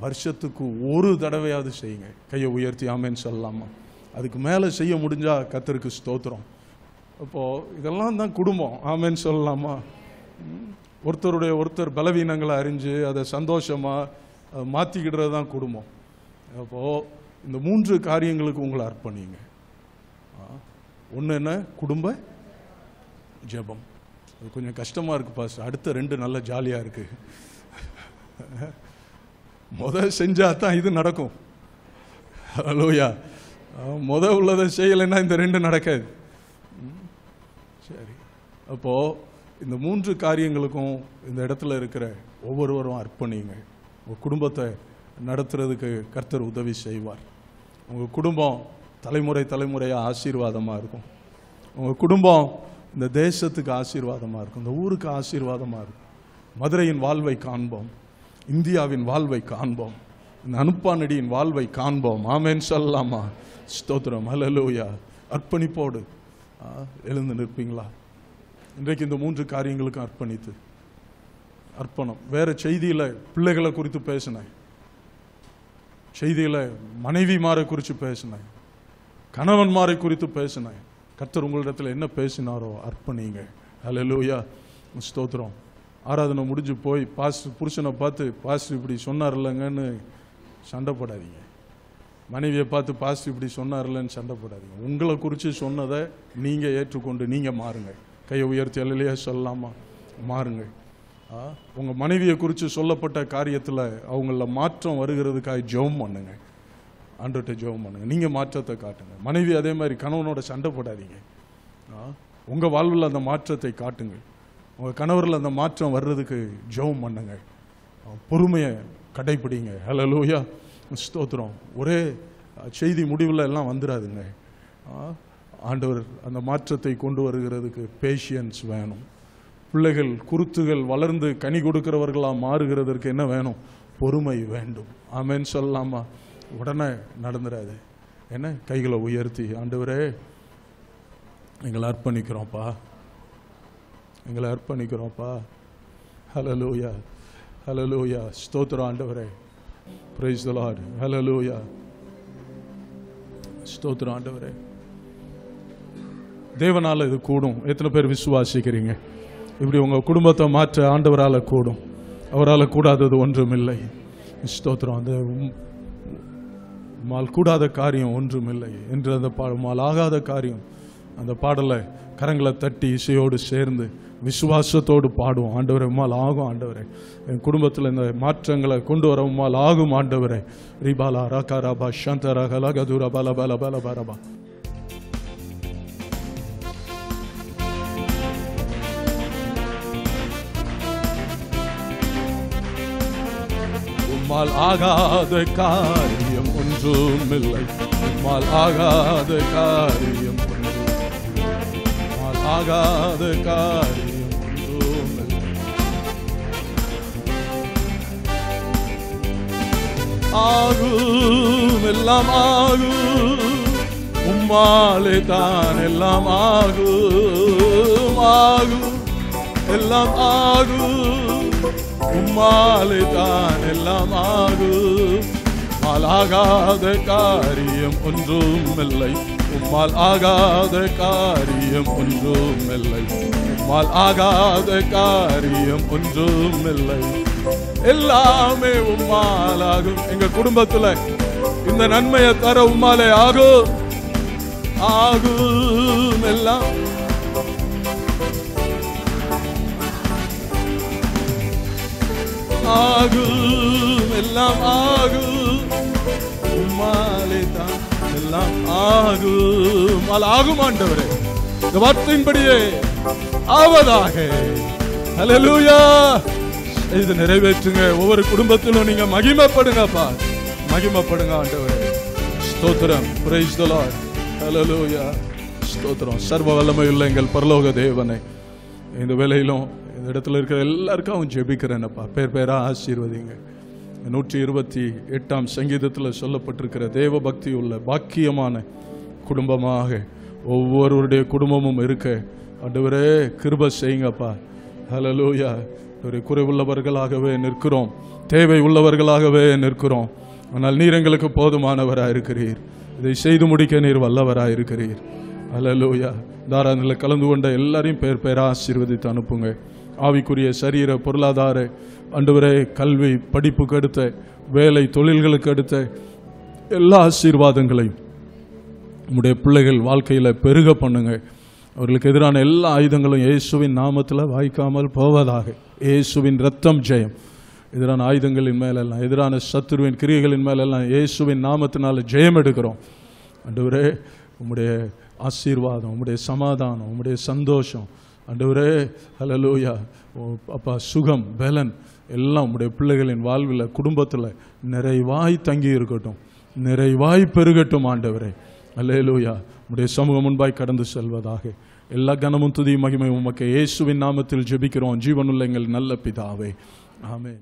S1: வருஷத்துக்கு ஒரு தடவையாவது செய்யுங்க. கையை உயர்த்தி ஆமேன்னு சொல்லலாமா? அதுக்கு மேலே செய்ய முடிஞ்சால் கர்த்தருக்கு ஸ்தோத்திரம். அப்போது இதெல்லாம் தான் குடும்பம். ஆமேன்னு சொல்லலாமா? ஒருத்தர் பலவீனங்களை அறிஞ்சு அதை சந்தோஷமாக மாற்றிக்கிடுறது தான் குடும்பம். அப்போது இந்த 3 காரியங்களுக்கு உங்களை அர்ப்பணிங்க. ஒன்று என்ன? குடும்ப ஜெபம். அது கொஞ்சம் கஷ்டமாக இருக்குது பாஸ்டர். அடுத்த 2 நல்ல ஜாலியாக இருக்குது. செஞ்சால் தான் இது நடக்கும். ஹல்லேலூயா. உள்ளதை செய்யலைன்னா இந்த 2 நடக்காது. சரி, அப்போது இந்த 3 காரியங்களுக்கும் இந்த இடத்துல இருக்கிற ஒவ்வொருவரும் அர்ப்பணிங்க. உங்கள் குடும்பத்தை நடத்துறதுக்கு கர்த்தர் உதவி செய்வார். உங்கள் குடும்பம் தலைமுறையாக ஆசீர்வாதமாக இருக்கும். உங்கள் குடும்பம் இந்த தேசத்துக்கு ஆசீர்வாதமாக இருக்கும், இந்த ஊருக்கு ஆசீர்வாதமாக இருக்கும். மதுரையின் வாழ்வை காண்போம், இந்தியாவின் வாழ்வை காண்போம். இந்த அனுப்பானடியின் வாழ்வை காண்போம். ஆமென் சொல்லலாமா? ஸ்தோத்திரம். ஹல்லேலூயா. அர்ப்பணிப்போடு எழுந்து நிற்பீங்களா? இன்றைக்கு இந்த 3 காரியங்களுக்கும் அர்ப்பணம். வேற செய்தியில் பிள்ளைகளை குறித்து பேசினேன், செய்தியில் மனைவிமாரை குறித்து பேசினேன், கணவன்மாரை குறித்து பேசினேன். கர்த்தர் உங்களிடத்தில் என்ன பேசினாரோ அர்ப்பணிங்க. ஹல்லேலூயா. ஸ்தோத்திரம். ஆராதனை முடிஞ்சு போய் புருஷனை பார்த்து பாஸ்டர் இப்படி சொன்னார் இல்லைங்கன்னு சண்டை போடாதீங்க. மனைவியை பார்த்து பாஸ்டர் இப்படி சொன்னார் இல்லைன்னு சண்டை போடாதீங்க. உங்களை குறித்து சொன்னதை நீங்கள் ஏற்றுக்கொண்டு நீங்கள் மாறுங்க. கையை உயர்த்தி அல்லையா சொல்லலாமா? மாறுங்க. உங்கள் மனைவியை குறித்து சொல்லப்பட்ட காரியத்தில் அவங்கள மாற்றம் வருகிறதுக்காக ஜெபம் பண்ணுங்க. ஆண்டவர்கிட்ட ஜெபம் பண்ணுங்க. நீங்கள் மாற்றத்தை காட்டுங்க. மனைவி அதே மாதிரி கணவனோட சண்டை போடாதீங்க. உங்கள் வாழ்வில் அந்த மாற்றத்தை காட்டுங்க. உங்கள் கணவரில் அந்த மாற்றம் வர்றதுக்கு ஜெபம் பண்ணுங்க. பொறுமையை கடைப்பிடிங்க. ஹல்லேலூயா. ஸ்தோத்திரம். ஒரே செய்தி முடிவில் எல்லாம் வந்துடாதுங்க. ஆண்டவர் அந்த மாற்றத்தை கொண்டு வருகிறதுக்கு பேஷியன்ஸ் வேணும். பிள்ளைகள் குருத்துகள் வளர்ந்து கனி கொடுக்கிறவர்களாக மாறுகிறதற்கு என்ன வேணும்? பொறுமை வேண்டும். ஆமென் சொல்லலாமா? உடனே நடந்துடாது. என்ன? கைகளை உயர்த்தி, ஆண்டவரே எங்களை அர்ப்பணிக்கிறோம்ப்பா, எங்களை அர்ப்பணிக்கிறோம்ப்பா. ஹல்லேலூயா. ஹல்லேலூயா. ஸ்தோத்திரம் ஆண்டவரே. Praise the Lord. ஹல்லேலூயா. ஸ்தோத்திரம் ஆண்டவரே. தேவனால இது கூடும். எத்தனை பேர் விசுவாசிக்கிறீங்க? இப்படி உங்கள் குடும்பத்தை மாற்ற ஆண்டவரால் கூடும். அவரால் கூடாதது ஒன்றுமில்லை. ஸ்தோத்திரம். அந்த உம்மால் கூடாத காரியம் ஒன்றுமில்லை என்று அந்த உம்மால் ஆகாத காரியம், அந்த பாடலை கரங்களை தட்டி இசையோடு சேர்ந்து விசுவாசத்தோடு பாடுவோம். ஆண்டவரே உம்மால் ஆகும். ஆண்டவரே என் குடும்பத்தில் இந்த மாற்றங்களை கொண்டு வர உம்மால் ஆகும். ஆண்டவரே ரிபாலா ராகாராபா சந்தரா கலகதுரா பல பல பல பரபா. உம்மால் ஆகாத காரியம் ஒன்றுமில்லை. உம்மால் ஆகாத காரியம் ஆகாத காரியம் ஒன்றுமில்லை. ஆகும் எல்லாம் ஆகும். உம்மாலே தான் எல்லாம் ஆகும். ஆகும் எல்லாம் ஆகும். உம்மாலே தான் எல்லாம் ஆகும். உம்மால் ஆகாத காரியம் ஒன்றுமில்லை. உம்மால் ஆகாத காரியம் ஒன்றுமில்லை. உம்மால் ஆகாத காரியம் ஒன்றுமில்லை. எல்லாமே உம்மால் ஆகும். எங்க குடும்பத்துல இந்த நன்மையை தர உம்மாலே ஆகும். ஆகும் எல்லாம் ஆகும். எல்லாம் ஆகும். உம்மாலே தான் எல்லாம் ஆகும். ஆகும் ஆண்டவரே. இந்த வார்த்தையின்படியே ஆவதாக. ஹல்லேலூயா. இது நிறைவேற்றுங்க. ஒவ்வொரு குடும்பத்திலும் நீங்க மகிமைப்படுங்கப்பா, மகிமைப்படுங்க ஆண்டவரே. ஸ்தோத்திரம். Praise the Lord. ஹல்லேலூயா. ஸ்தோத்திரம். சர்வ வல்லமையுள்ள எங்கள் பரலோக தேவனே, இந்த வேளையிலும் இந்த இடத்துல இருக்கிற எல்லாருக்கும் ஜெபிக்கிறேன்ப்பா. பேர் பேரா ஆசீர்வதிங்க. 128ஆம் சங்கீதத்தில் சொல்லப்பட்டிருக்கிற தேவ பக்தி உள்ள பாக்கியமான குடும்பமாக ஒவ்வொருவருடைய குடும்பமும் இருக்க ஆண்டவரே கிருபை செய்யுங்கப்பா. ஹல்லேலூயா. ஒரு குறைவுள்ளவர்களாகவே நிற்கிறோம், தேவை உள்ளவர்களாகவே நிற்கிறோம். ஆனால் நீர் எங்களுக்கு போதுமானவராக இருக்கிறீர். இதை செய்து முடிக்க நீர் வல்லவராக இருக்கிறீர். ஹல்லேலூயா. தாராளத்தில் கலந்து கொண்ட எல்லாரையும் பேர் பேரா ஆசீர்வதித்து அனுப்புங்க. ஆவிக்குரிய சரீர பொருளாதார ஆண்டவரே கல்வி படிப்புக்கு அடுத்த வேலை தொழில்களுக்கு அடுத்த எல்லா ஆசீர்வாதங்களையும் உம்முடைய பிள்ளைகள் வாழ்க்கையில் பெருக பண்ணுங்க. அவர்களுக்கு எதிரான எல்லா ஆயுதங்களும் இயேசுவின் நாமத்தில் வாய்க்காமல் போவதாக. இயேசுவின் ரத்தம் ஜெயம். எதிரான ஆயுதங்களின் மேலெல்லாம், எதிரான சத்துருவின் கிரியைகளின் மேலெல்லாம் இயேசுவின் நாமத்தினால ஜெயம் எடுக்கிறோம். ஆண்டவரே உம்முடைய ஆசீர்வாதம், உம்முடைய சமாதானம், உம்முடைய சந்தோஷம் ஆண்டவரே ஹல்லேலூயா அப்பா, சுகம் பலன் எல்லாம் உம்முடைய பிள்ளைகளின் வாழ்வில் குடும்பத்தில் நிறைவாய் தங்கி இருக்கட்டும், நிறைவாய் பெருகட்டும் ஆண்டவரே. ஹல்லேலூயா. உம்முடைய சமூகம் முன்பாய் கடந்து செல்வதாக. எல்லா கனமும் துதியும் மகிமையும் உமக்கு இயேசுவின் நாமத்தில் ஜெபிக்கிறோம் ஜீவனுள்ள எங்கள் நல்ல பிதாவே. ஆமென்.